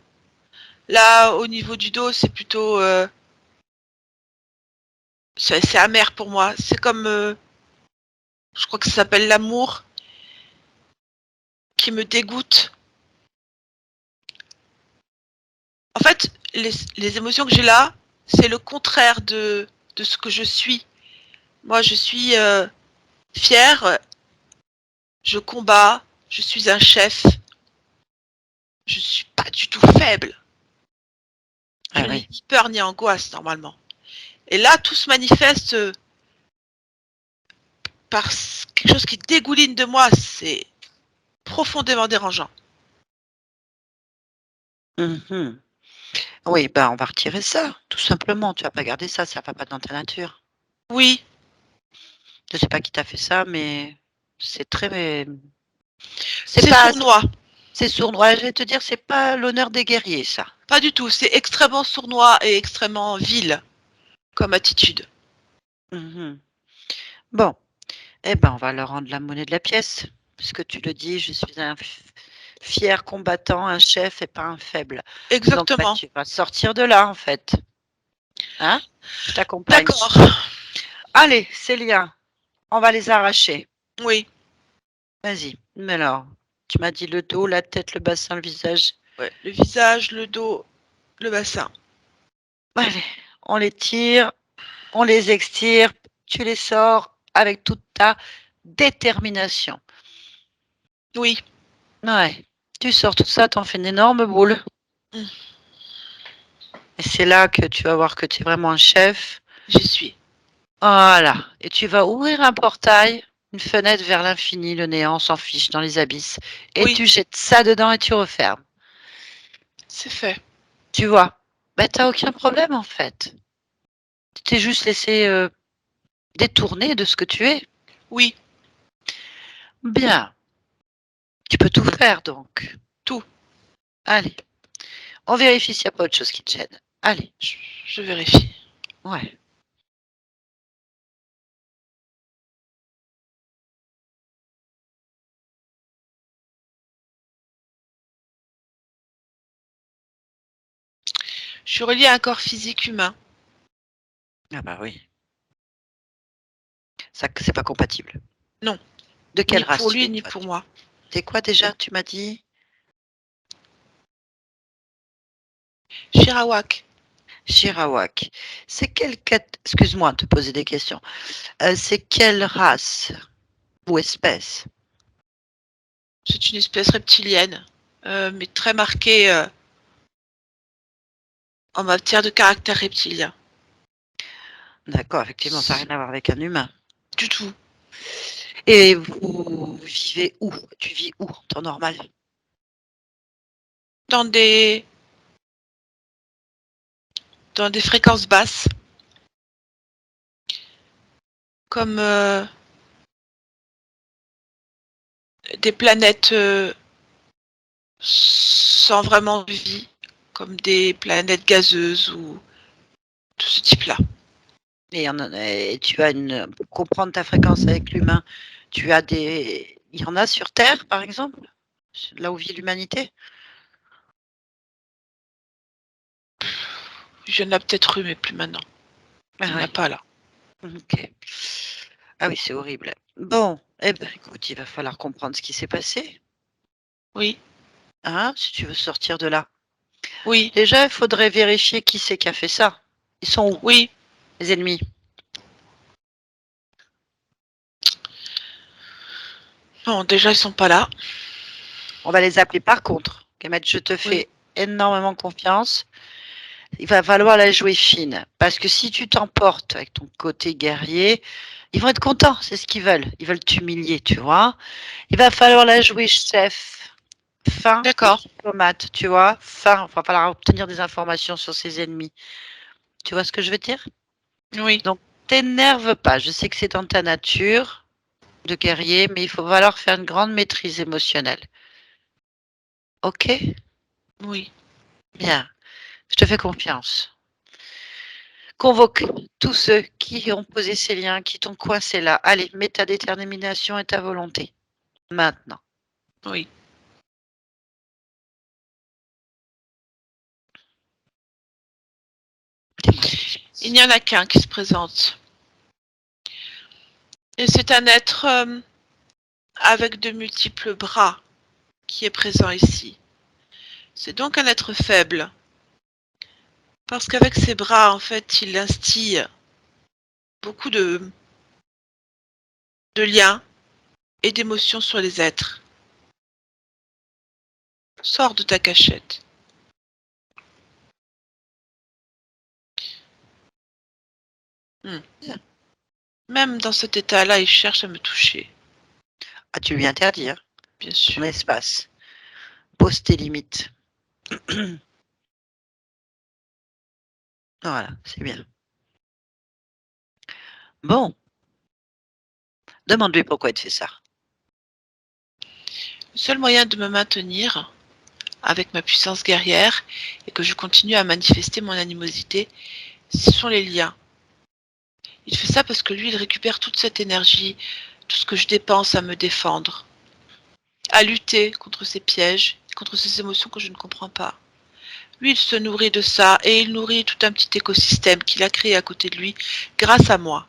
Là, au niveau du dos, c'est plutôt c'est amer pour moi. C'est comme je crois que ça s'appelle l'amour qui me dégoûte. En fait, les émotions que j'ai là, c'est le contraire de ce que je suis. Moi, je suis fière, je combats, je suis un chef. Je suis pas du tout faible. Je Ah n'ai oui. ni peur ni angoisse normalement. Et là, tout se manifeste par quelque chose qui dégouline de moi. C'est profondément dérangeant. Mhm. Oui, bah on va retirer ça, tout simplement. Tu vas pas garder ça, ça va pas dans ta nature. Oui, Je sais pas qui t'a fait ça, mais c'est très. c'est Pas. sournois. C'est sournois. Je vais te dire, c'est pas l'honneur des guerriers, ça. Pas du tout. C'est extrêmement sournois et extrêmement vil comme attitude. Mhm. Bon, eh ben, on va leur rendre la monnaie de la pièce. Puisque tu le dis, je suis un fier combattant, un chef et pas un faible. Donc, bah, Exactement. tu vas sortir de là, en fait. Hein? Je t'accompagne. D'accord. Allez, ces liens, on va les arracher. Oui. Vas-y. Mais alors, tu m'as dit le dos, la tête, le bassin, le visage. Ouais. Le visage, le dos, le bassin. Allez, on les tire, on les extirpe, tu les sors avec toute ta détermination. Oui. Ouais, tu sors tout ça, t'en fais une énorme boule. Mm. Et c'est là que tu vas voir que tu es vraiment un chef. J'y suis. Voilà. Et tu vas ouvrir un portail, une fenêtre vers l'infini, le néant, on s'en fiche, dans les abysses. Et Oui. tu jettes ça dedans et tu refermes. C'est fait. Tu vois? Ben, t'as aucun problème en fait. Tu t'es juste laissé détourner de ce que tu es. Oui. Bien. Tu peux tout faire donc. Tout. Allez. On vérifie s'il n'y a pas autre chose qui te gêne. Allez. Je vérifie. Ouais. Je suis reliée à un corps physique humain. Ah bah oui. Ça, c'est pas compatible. Non. De quelle Ni race pour tu lui, es, ni toi? pour moi. T'es quoi déjà, tu m'as dit? Chirawak. Chirawak. C'est quelle excuse-moi de te poser des questions. C'est quelle race ou espèce? C'est une espèce reptilienne, mais très marquée en matière de caractère reptilien. D'accord, effectivement, ça n'a rien à voir avec un humain. Du tout. Et vous vivez où? Tu vis où en temps normal? Dans des fréquences basses, comme des planètes sans vraiment de vie, comme des planètes gazeuses ou de ce type-là. Et tu as pour comprendre ta fréquence avec l'humain, tu as il y en a sur Terre, par exemple? Là où vit l'humanité? Il y en a peut-être eu, mais plus maintenant. Il Ah n'y en a oui. pas là. OK. Ah oui, c'est horrible. Bon, eh ben, écoute, il va falloir comprendre ce qui s'est passé, Oui, hein, si tu veux sortir de là. oui, Déjà, il faudrait vérifier qui c'est qui a fait ça. Ils sont où, oui. les ennemis? Non, déjà, ils sont pas là. On va les appeler par contre. Kemet, je te Oui, fais énormément confiance. Il va falloir la jouer fine. Parce que si tu t'emportes avec ton côté guerrier, ils vont être contents, c'est ce qu'ils veulent. Ils veulent t'humilier, tu vois. Il va falloir la jouer chef, fin et d'accord. diplomate, tu vois. Fin, il va falloir obtenir des informations sur ses ennemis. Tu vois ce que je veux dire? Oui, Donc, t'énerve pas. Je sais que c'est dans ta nature. de guerrier, mais il va falloir faire une grande maîtrise émotionnelle. OK? Oui. Bien, je te fais confiance. Convoque tous ceux qui ont posé ces liens, qui t'ont coincé là. Allez, mets ta détermination et ta volonté. Maintenant. Oui. Dis-moi ce qui se passe. Il n'y en a qu'un qui se présente. Et c'est un être avec de multiples bras qui est présent ici. C'est donc un être faible. Parce qu'avec ses bras, en fait, il instille beaucoup de liens et d'émotions sur les êtres. Sors de ta cachette. Même dans cet état-là, il cherche à me toucher, Ah, tu lui interdis, hein, bien ton sûr. espace. Pose tes limites. Voilà, c'est bien. Bon. Demande-lui pourquoi il te fait ça. Le seul moyen de me maintenir avec ma puissance guerrière et que je continue à manifester mon animosité, ce sont les liens. Il fait ça parce que lui, il récupère toute cette énergie, tout ce que je dépense à me défendre, à lutter contre ces pièges, contre ces émotions que je ne comprends pas. Lui, il se nourrit de ça et il nourrit tout un petit écosystème qu'il a créé à côté de lui grâce à moi.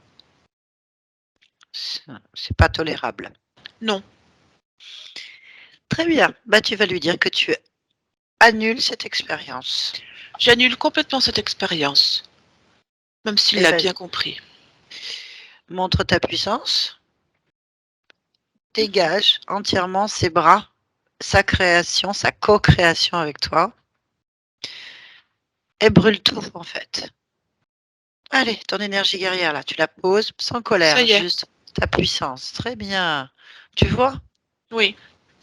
C'est pas tolérable. Non. Très bien. Bah, tu vas lui dire que tu annules cette expérience. J'annule complètement cette expérience, même s'il Et l'a vas-y. bien compris. Montre ta puissance. Dégage entièrement ses bras, sa création, sa co-création avec toi. Et brûle tout, en fait. Allez, ton énergie guerrière, là, tu la poses sans Ça colère, y est. juste ta puissance. Très bien. Tu vois? Oui.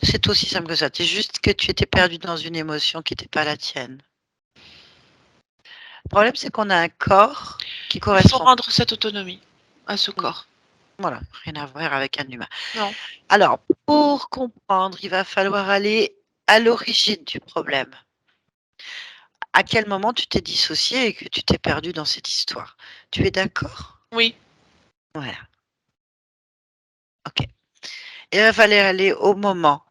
C'est aussi simple que ça. C'est juste que tu étais perdu dans une émotion qui n'était pas la tienne. Le problème, c'est qu'on a un corps qui Il faut correspond. rendre cette autonomie à ce corps. Voilà, rien à voir avec un humain. Non. Alors, pour comprendre, il va falloir aller à l'origine du problème. À quel moment tu t'es dissocié et que tu t'es perdu dans cette histoire? Tu es d'accord? Oui. Voilà. OK. Il va falloir aller au moment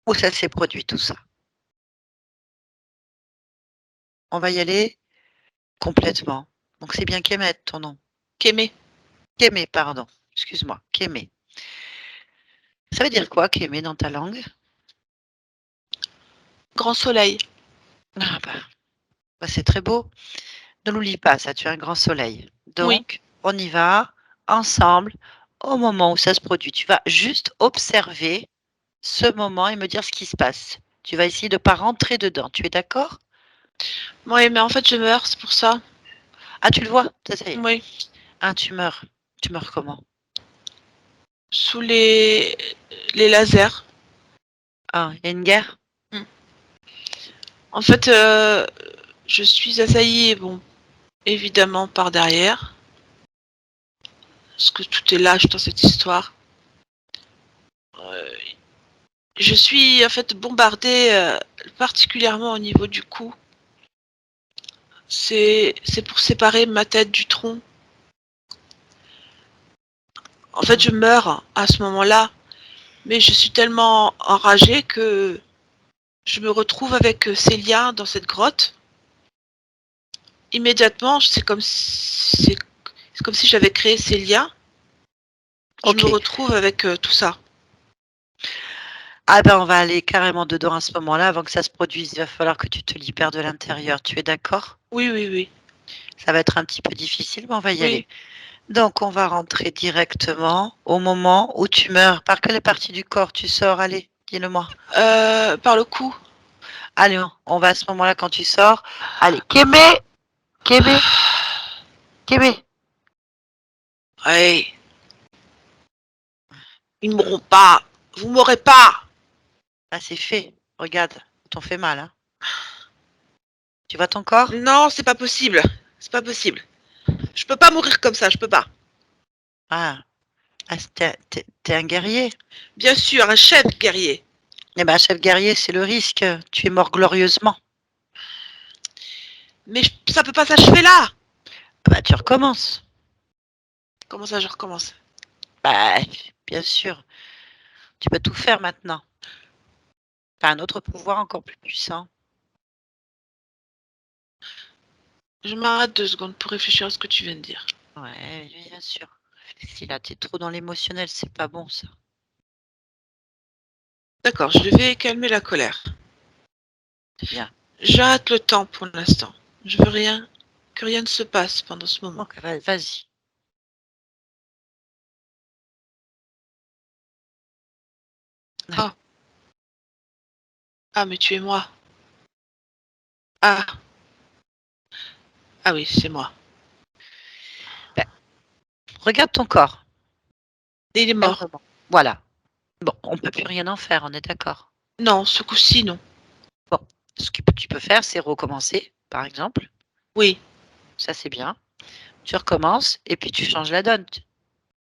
où ça s'est produit tout ça. On va y aller complètement. Donc c'est bien Kemet ton nom. Qu'aimer. Kémé, pardon. Excuse-moi, Kémé. Ça veut dire quoi, Kémé, dans ta langue? Grand soleil. Ah bah, c'est très beau. Ne l'oublie pas, ça, tu as un grand soleil. Oui. Donc, on y va ensemble au moment où ça se produit. Tu vas juste observer ce moment et me dire ce qui se passe. Tu vas essayer de ne pas rentrer dedans. Tu es d'accord? Oui, mais en fait, je meurs, c'est pour ça. Ah, tu le vois? Ça y est. Oui. Ah, tu meurs. Tu meurs comment? Sous les lasers. Ah, il y a une guerre? En fait, je suis assaillie, bon, évidemment par derrière. Parce que tout est lâche dans cette histoire. Je suis en fait bombardée particulièrement au niveau du cou. C'est pour séparer ma tête du tronc. En fait, je meurs à ce moment-là, mais je suis tellement enragée que je me retrouve avec Célia dans cette grotte. Immédiatement, c'est comme si j'avais créé Célia. Je Ok. me retrouve avec tout ça. Ah ben, on va aller carrément dedans à ce moment-là avant que ça se produise. Il va falloir que tu te libères de l'intérieur. Tu es d'accord? Oui, oui, oui. Ça va être un petit peu difficile, mais on va y Oui. aller. Donc, on va rentrer directement au moment où tu meurs. Par quelle partie du corps tu sors? Allez, dis-le-moi. Par le cou. Allez, on va à ce moment-là quand tu sors. Allez, Kémé, Kémé, Kémé. Ouais. Ils m'auront pas. Vous m'aurez pas. Ah, c'est fait. Regarde, ils t'ont fait mal, hein. Tu vois ton corps? Non, c'est pas possible. C'est pas possible. Je peux pas mourir comme ça, je peux pas. Ah, Ah, t'es un guerrier. Bien sûr, un chef guerrier. Eh ben, un chef guerrier, c'est le risque. Tu es mort glorieusement. Mais ça peut pas s'achever là. Ah bah, tu recommences. Comment ça, je recommence? Bah, bien sûr. Tu peux tout faire maintenant. Tu as un autre pouvoir encore plus puissant. Je m'arrête 2 secondes pour réfléchir à ce que tu viens de dire. Ouais, bien sûr. Si là, tu es trop dans l'émotionnel, c'est pas bon ça. D'accord, je vais calmer la colère. C'est bien. J'arrête le temps pour l'instant. Je veux que rien ne se passe pendant ce moment. Donc, vas-y. Ah. Ah, mais tu es moi. Ah. Ah oui, c'est moi. Ben, regarde ton corps. Et il est mort. Calmement. Voilà. Bon, on peut plus rien en faire, on est d'accord. Non, ce coup-ci, non. Bon, ce que tu peux faire, c'est recommencer, par exemple. Oui. Ça, c'est bien. Tu recommences et puis tu changes la donne.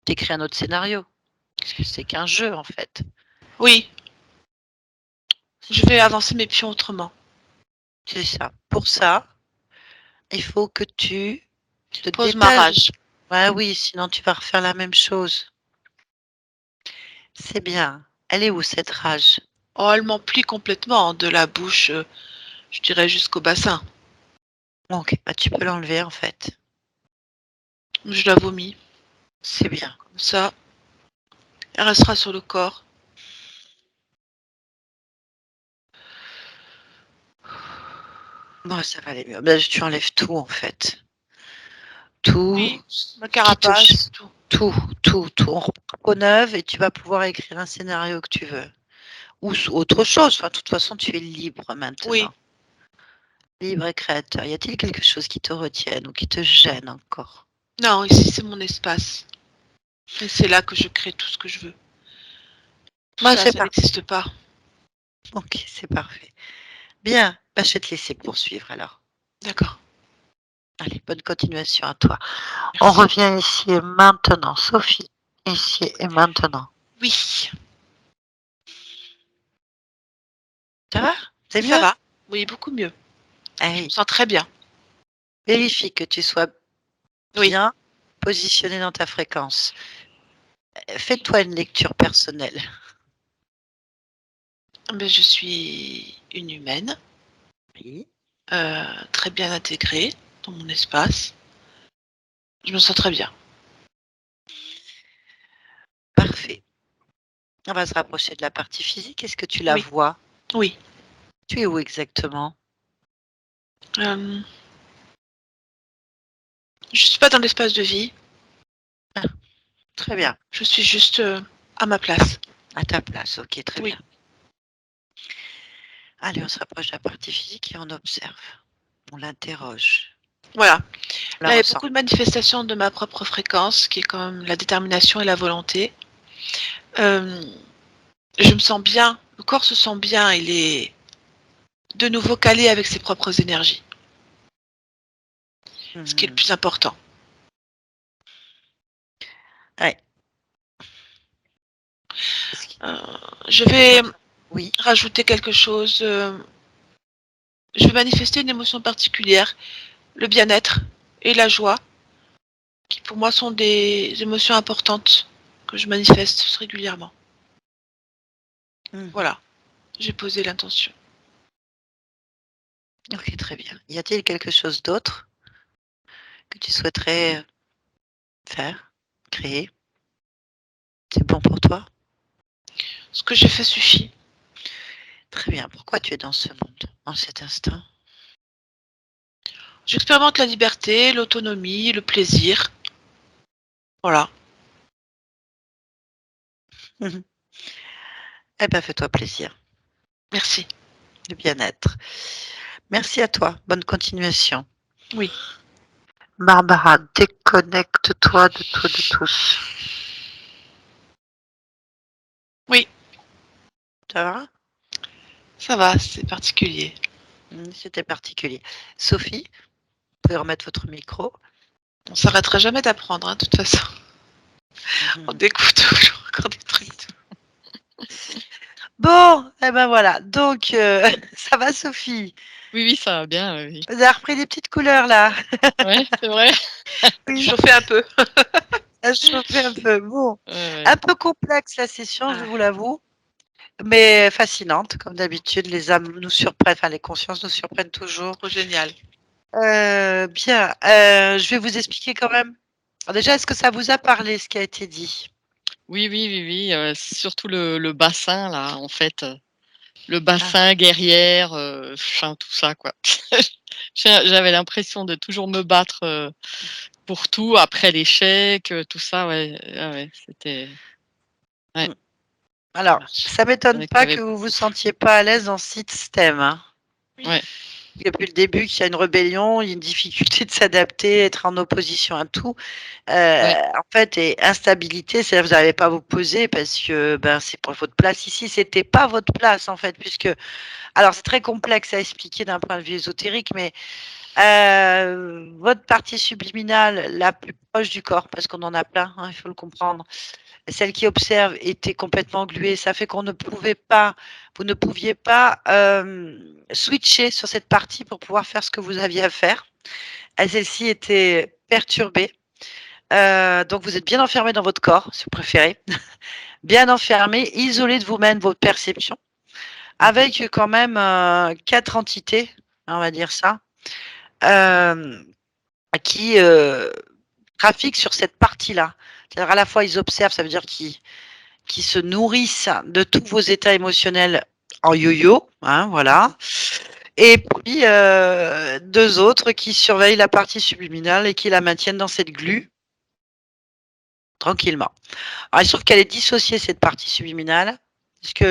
Tu écris un autre scénario. Parce que c'est qu'un jeu, en fait. Oui. Je vais avancer mes pions autrement. C'est ça. Pour ça, il faut que tu te Pose ma détaches. rage. Ouais, oui, sinon tu vas refaire la même chose. C'est bien. Elle est où cette rage? Oh, elle m'emplit complètement, de la bouche, je dirais jusqu'au bassin. Donc, bah, tu peux l'enlever en fait. Je la vomis. C'est bien. Comme ça, elle restera sur le corps. Bon, ça va aller mieux. Bah, tu enlèves tout en fait. Tout Oui, ma qui te... carapace, tout. Tout. On reprend peau neuve et tu vas pouvoir écrire un scénario que tu veux. Ou autre chose. Enfin, de toute façon, tu es libre Oui. maintenant. Libre et créateur. Y a-t-il quelque chose qui te retienne ou qui te gêne encore? Non, ici c'est mon espace. Et c'est là que je crée tout ce que je veux. Tout Bah, ça, c'est ça parfait. n'existe pas. Ok, c'est parfait. Bien, bah, je vais te laisser poursuivre alors. D'accord. Allez, bonne continuation à toi. On Merci. revient ici et maintenant. Sophie, ici et maintenant. Oui, Ça va? C'est ça mieux? va. Oui, beaucoup mieux. Ah Je me oui. sens très bien. Vérifie que tu sois Oui. bien positionné dans ta fréquence. Fais-toi une lecture personnelle. Ben, je suis une humaine, Oui. très bien intégrée dans mon espace. Je me sens très bien. Parfait. On va se rapprocher de la partie physique. Est-ce que tu la Oui, vois? oui. Tu es où exactement? Je suis pas dans l'espace de vie. Ah, très bien. Je suis juste à ma place. À ta place. Ok, très Oui. bien. Allez, on se rapproche de la partie physique et on observe. On l'interroge. Voilà. On la Là, il y a ressent. beaucoup de manifestations de ma propre fréquence, qui est quand même la détermination et la volonté. Je me sens bien. Le corps se sent bien. Il est de nouveau calé avec ses propres énergies. Ce qui est le plus important. Ouais. Je vais Oui. rajouter quelque chose. Je vais manifester une émotion particulière, le bien-être et la joie, qui pour moi sont des émotions importantes que je manifeste régulièrement. Mmh. Voilà, j'ai posé l'intention. Ok, très bien. Y a-t-il quelque chose d'autre que tu souhaiterais faire, créer? C'est bon pour toi? Ce que j'ai fait suffit. Très bien. Pourquoi tu es dans ce monde, en cet instant? J'expérimente la liberté, l'autonomie, le plaisir. Voilà. Mmh. Eh ben, fais-toi plaisir. Merci. Le bien-être. Merci à toi. Bonne continuation. Oui. Barbara, déconnecte-toi de tout, de tous. Oui, Ça va? ça va, c'est particulier. C'était particulier. Sophie, vous pouvez remettre votre micro. On s'arrêtera jamais d'apprendre, hein, de toute façon. On découvre toujours encore des trucs. Bon, et ben voilà. Donc, ça va, Sophie? Oui, oui, ça va bien, oui. Vous avez repris des petites couleurs là. Ouais, c'est vrai. Oui, Chauffer un peu. ça chauffait un peu. Bon, Ouais, ouais. un peu complexe la session, je vous l'avoue, mais fascinante comme d'habitude. Les âmes nous surprennent, enfin les consciences nous surprennent toujours. Trop génial. Bien, je vais vous expliquer quand même. Alors déjà, est-ce que ça vous a parlé ce qui a été dit? Oui, oui, oui, oui, surtout le bassin là, en fait, le Ah, bassin, guerrière, enfin tout ça quoi. J'avais l'impression de toujours me battre, pour tout, après l'échec, tout ça, ouais, ouais, ouais, c'était ouais, mmh. Alors, Marche. ça c'est m'étonne vrai qu'il y pas avait que vous vous beaucoup. sentiez pas à l'aise dans ce système, hein. Ouais, Depuis le début qu'il y a une rébellion, il y a une difficulté de s'adapter, être en opposition à tout. ouais, En fait et instabilité, c'est-à-dire vous n'allez pas vous poser parce que, ben, c'est pour votre place ici. C'était pas votre place, en fait, puisque alors c'est très complexe à expliquer d'un point de vue ésotérique, mais votre partie subliminale la plus proche du corps, parce qu'on en a plein, hein, il faut le comprendre. Celle qui observe était complètement engluée. Ça fait qu'on ne pouvait pas vous ne pouviez pas, switcher sur cette partie pour pouvoir faire ce que vous aviez à faire. Et celle-ci était perturbée. Donc vous êtes bien enfermé dans votre corps, si vous préférez. Bien enfermé, isolé de vous-même, votre perception, mmh avec quand même, 4 entités, on va dire ça, hem, qui, trafiquent sur cette partie-là. C'est-à-dire à la fois ils observent, ça veut dire qu'ils se nourrissent de tous vos états émotionnels en yo-yo, hein, voilà. Et puis, 2 autres qui surveillent la partie subliminale et qui la maintiennent dans cette glu, tranquillement. Alors il se trouve qu'elle est dissociée cette partie subliminale, puisque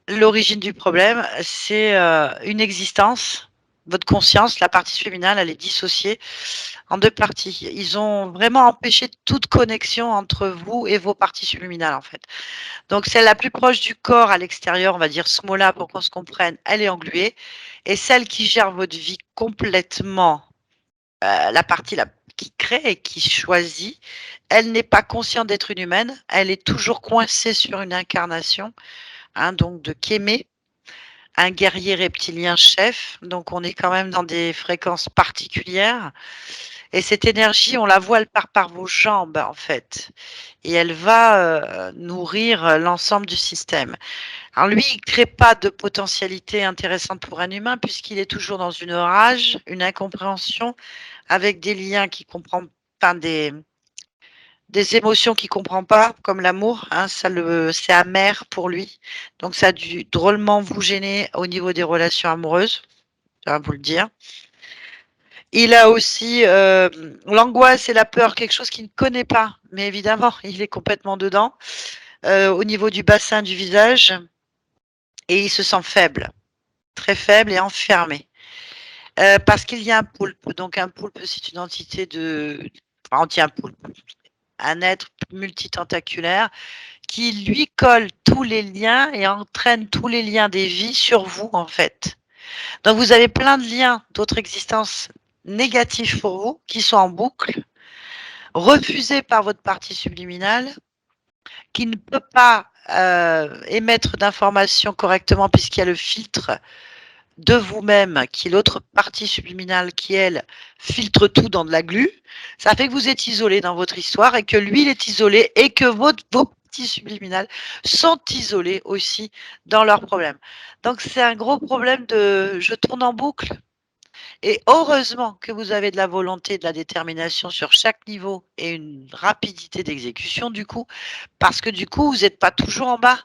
l'origine du problème, c'est, une existence. Votre conscience, la partie subliminale, elle est dissociée en 2 parties. Ils ont vraiment empêché toute connexion entre vous et vos parties subliminales, en fait. Donc celle la plus proche du corps à l'extérieur, on va dire ce mot-là pour qu'on se comprenne, elle est engluée et celle qui gère votre vie complètement, la partie là qui crée et qui choisit, elle n'est pas consciente d'être une humaine, elle est toujours coincée sur une incarnation, hein, donc de Kémé, un guerrier reptilien chef, donc on est quand même dans des fréquences particulières et cette énergie, on la voit, elle part par vos jambes, en fait et elle va, nourrir, l'ensemble du système. Alors lui, il crée pas de potentialité intéressante pour un humain puisqu'il est toujours dans une rage, une incompréhension avec des liens qu'il comprend enfin des émotions qu'il comprend pas, comme l'amour, hein, c'est amer pour lui. Donc ça a dû drôlement vous gêner au niveau des relations amoureuses, ça va vous le dire. Il a aussi, l'angoisse et la peur, quelque chose qu'il ne connaît pas, mais évidemment, il est complètement dedans, au niveau du bassin du visage et il se sent faible, très faible et enfermé. Parce qu'il y a un poulpe. Donc un poulpe, c'est une entité de enfin, on dit un poulpe, un être multitentaculaire qui lui colle tous les liens et entraîne tous les liens des vies sur vous, en fait. Donc vous avez plein de liens d'autres existences négatifs pour vous, qui sont en boucle, refusés par votre partie subliminale, qui ne peut pas, émettre d'informations correctement puisqu'il y a le filtre de vous-même, qui est l'autre partie subliminale qui, elle, filtre tout dans de la glu, ça fait que vous êtes isolé dans votre histoire et que lui, il est isolé et que vos parties subliminales sont isolées aussi dans leurs problèmes. Donc c'est un gros problème de je tourne en boucle et heureusement que vous avez de la volonté, de la détermination sur chaque niveau et une rapidité d'exécution du coup, parce que du coup, vous êtes pas toujours en bas.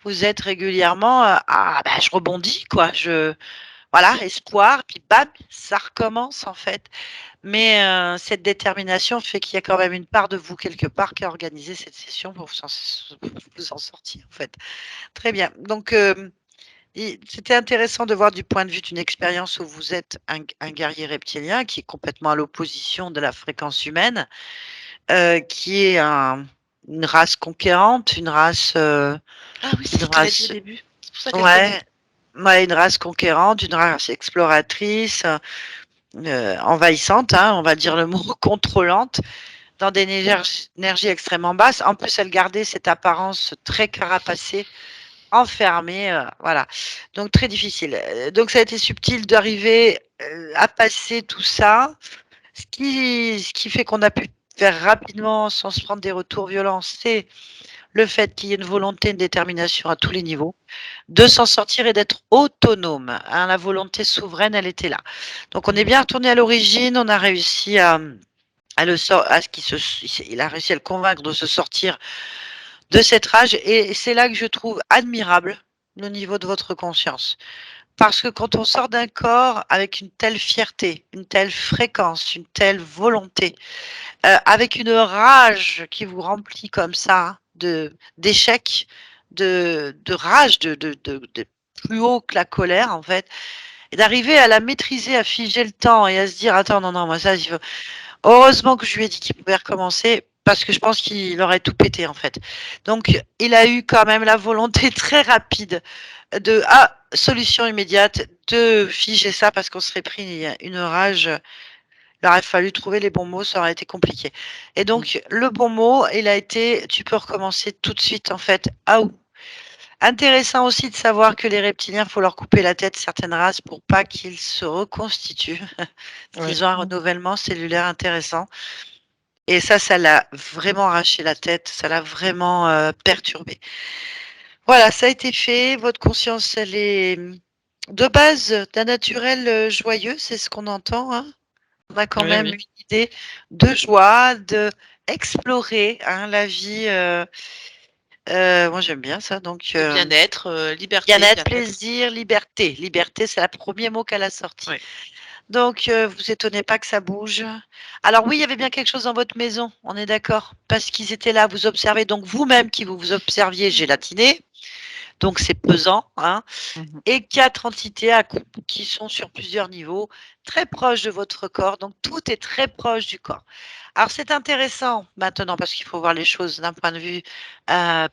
Vous êtes régulièrement, «Ah bah, je rebondis quoi, je» voilà, espoir, puis bam, ça recommence en fait. Mais cette détermination fait qu'il y a quand même une part de vous quelque part qui a organisé cette session pour vous en sortir en fait. Très bien. Donc et c'était intéressant de voir du point de vue d'une expérience où vous êtes un guerrier reptilien qui est complètement à l'opposition de la fréquence humaine, qui est une race conquérante, Ah oui, c'est une ce qu'elle a dit au race début. C'est pour ça qu'elle connaît. ouais, ouais, une race conquérante, une race exploratrice, envahissante, hein, on va dire le mot, contrôlante. dans des énergies extrêmement basses. En plus, elle gardait cette apparence très carapacée, enfermée, voilà. Donc très difficile. Donc ça a été subtil d'arriver à passer tout ça, ce qui fait qu'on a pu faire rapidement sans se prendre des retours violents, c'est le fait qu'il y ait une volonté, une détermination à tous les niveaux, de s'en sortir et d'être autonome. Hein, la volonté souveraine, elle était là. Donc on est bien retourné à l'origine, on a réussi il a réussi à le convaincre de se sortir de cette rage, et c'est là que je trouve admirable le niveau de votre conscience. Parce que quand on sort d'un corps avec une telle fierté, une telle fréquence, une telle volonté, avec une rage qui vous remplit comme ça, hein, d'échecs, de rage, de plus haut que la colère, en fait, et d'arriver à la maîtriser, à figer le temps et à se dire: «Attends, non, non, moi ça, il faut». Heureusement que je lui ai dit qu'il pouvait recommencer, parce que je pense qu'il aurait tout pété, en fait. Donc il a eu quand même la volonté très rapide de: «Ah, solution immédiate, de figer ça», parce qu'on serait pris une rage, il aurait fallu trouver les bons mots, ça aurait été compliqué. Et donc le bon mot, il a été: «Tu peux recommencer tout de suite», en fait. Ah, intéressant aussi de savoir que les reptiliens, il faut leur couper la tête, certaines races, pour pas qu'ils se reconstituent. Parce Ouais. qu'ils ont un renouvellement cellulaire intéressant. Et ça l'a vraiment arraché la tête, ça l'a vraiment perturbé. Voilà, ça a été fait. Votre conscience, elle est de base d'un naturel joyeux, c'est ce qu'on entend. Hein. On a quand Oui, même oui. une idée de joie, de explorer hein, la vie. Moi, j'aime bien ça. Donc, De bien-être, liberté, bien-être, bien-être. plaisir, liberté. Liberté, c'est le premier mot qu'elle a sorti. Oui. Donc, vous étonnez pas que ça bouge. Alors oui, il y avait bien quelque chose dans votre maison, on est d'accord, parce qu'ils étaient là, vous observez, donc vous-même qui vous observiez gélatiné, donc c'est pesant, hein, Mmh. et 4 entités à qui sont sur plusieurs niveaux, très proches de votre corps, donc tout est très proche du corps. Alors c'est intéressant maintenant parce qu'il faut voir les choses d'un point de vue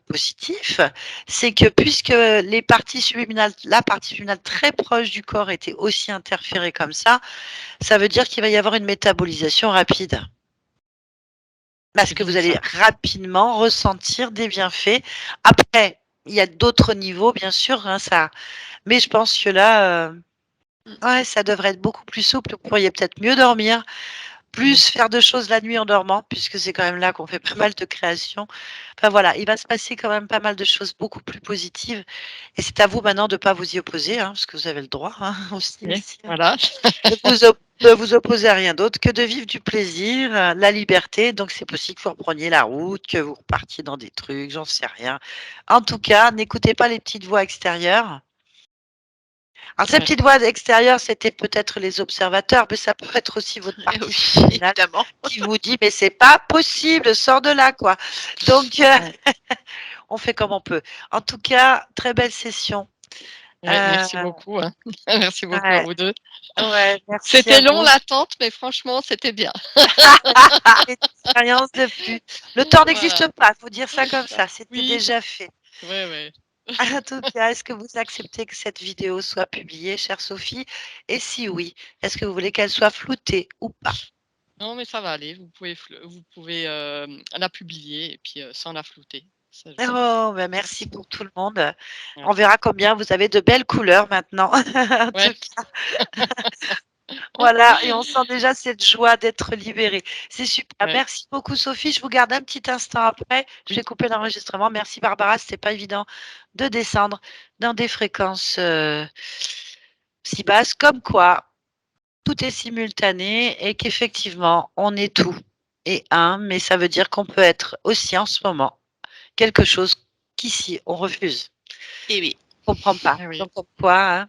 positif, c'est que puisque les parties subliminales, la partie subliminale très proche du corps était aussi interférée comme ça veut dire qu'il va y avoir une métabolisation rapide. Parce C'est que vous bien allez ça. rapidement ressentir des bienfaits. Après, il y a d'autres niveaux, bien sûr, hein, ça. Mais je pense que là, ouais, ça devrait être beaucoup plus souple. Vous pourriez peut-être mieux dormir, Mmh. plus faire de choses la nuit en dormant, puisque c'est quand même là qu'on fait pas mal de créations. Enfin voilà, il va se passer quand même pas mal de choses beaucoup plus positives. Et c'est à vous maintenant de ne pas vous y opposer, hein, parce que vous avez le droit hein, aussi Oui, ici. voilà. De vous opposer à rien d'autre que de vivre du plaisir, la liberté. Donc c'est possible que vous repreniez la route, que vous repartiez dans des trucs, j'en sais rien. En tout cas, n'écoutez pas les petites voix extérieures. Alors ces Ouais. petites voix extérieures, c'était peut-être les observateurs, mais ça peut être aussi votre Eh partie oui, subliminale évidemment. qui vous dit: «Mais c'est pas possible, sors de là, quoi». Donc Ouais. on fait comme on peut. En tout cas, très belle session. Ouais, Heu, merci beaucoup, hein. Merci beaucoup à ouais, vous 2. ouais, merci à C'était long vous. l'attente, mais franchement, c'était bien. Une expérience de plus. Le temps Voilà. n'existe pas, faut dire ça comme ça, c'était Oui, déjà fait. ouais, ouais. En tout cas, est-ce que vous acceptez que cette vidéo soit publiée, chère Sophie? Et si oui, est-ce que vous voulez qu'elle soit floutée ou pas? Non, mais ça va aller, vous pouvez, la publier et puis, sans la flouter. Ça je Oh, bah, merci pour tout le monde. On ouais. verra combien vous avez de belles couleurs maintenant. En Ouais. tout cas, voilà, et on sent déjà cette joie d'être libéré. C'est super. Ouais. Merci beaucoup Sophie, je vous garde un petit instant après. Je vais Oui. couper l'enregistrement. Merci Barbara, c'était pas évident de descendre dans des fréquences, si basses, comme quoi tout est simultané et qu'effectivement on est tout et un, mais ça veut dire qu'on peut être aussi en ce moment quelque chose qu'ici on refuse. Eh oui. On comprend pas. Ah oui. Donc comme quoi, hein,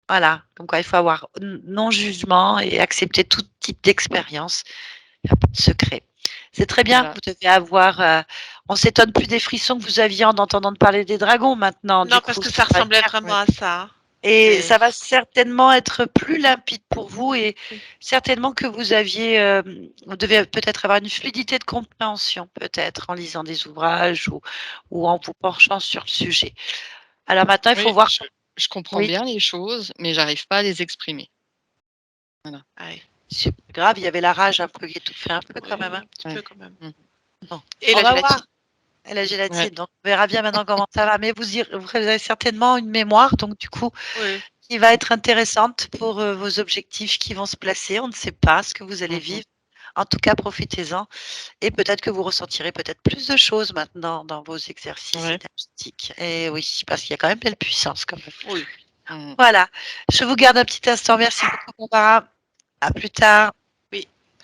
voilà, comme quoi il faut avoir non-jugement et accepter tout type d'expérience. Il y a pas de secret. C'est très bien, Voilà. vous devez avoir, on s'étonne plus des frissons que vous aviez en entendant parler des dragons maintenant, du Non, parce coup, que ça ça va ressemblait faire vraiment Ouais. à ça. et C'est ça va certainement être plus limpide pour vous et oui. certainement que vous aviez, vous devez peut-être avoir une fluidité de compréhension, peut-être, en lisant des ouvrages ou en vous penchant sur le sujet. Alors maintenant, il faut Oui, voir je comprends oui, bien les choses, mais j'arrive pas à les exprimer. Voilà. Ah oui. C'est pas grave, il y avait la rage un peu qui étouffait un peu quand Oui, même, hein. un petit Ouais. peu quand même. Bon, Et on la va gélatine. voir. Et la gélatine, Ouais. donc on verra bien maintenant comment ça va. Mais vous avez certainement une mémoire, donc du coup, Oui. qui va être intéressante pour vos objectifs qui vont se placer. On ne sait pas ce que vous allez vivre. En tout cas, profitez-en. Et peut-être que vous ressentirez peut-être plus de choses maintenant dans vos exercices Ouais. énergétiques. Et oui, parce qu'il y a quand même belle puissance quand même. Oui. Voilà. Je vous garde un petit instant. Merci beaucoup, Barbara. À plus tard.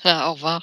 Ah, au revoir.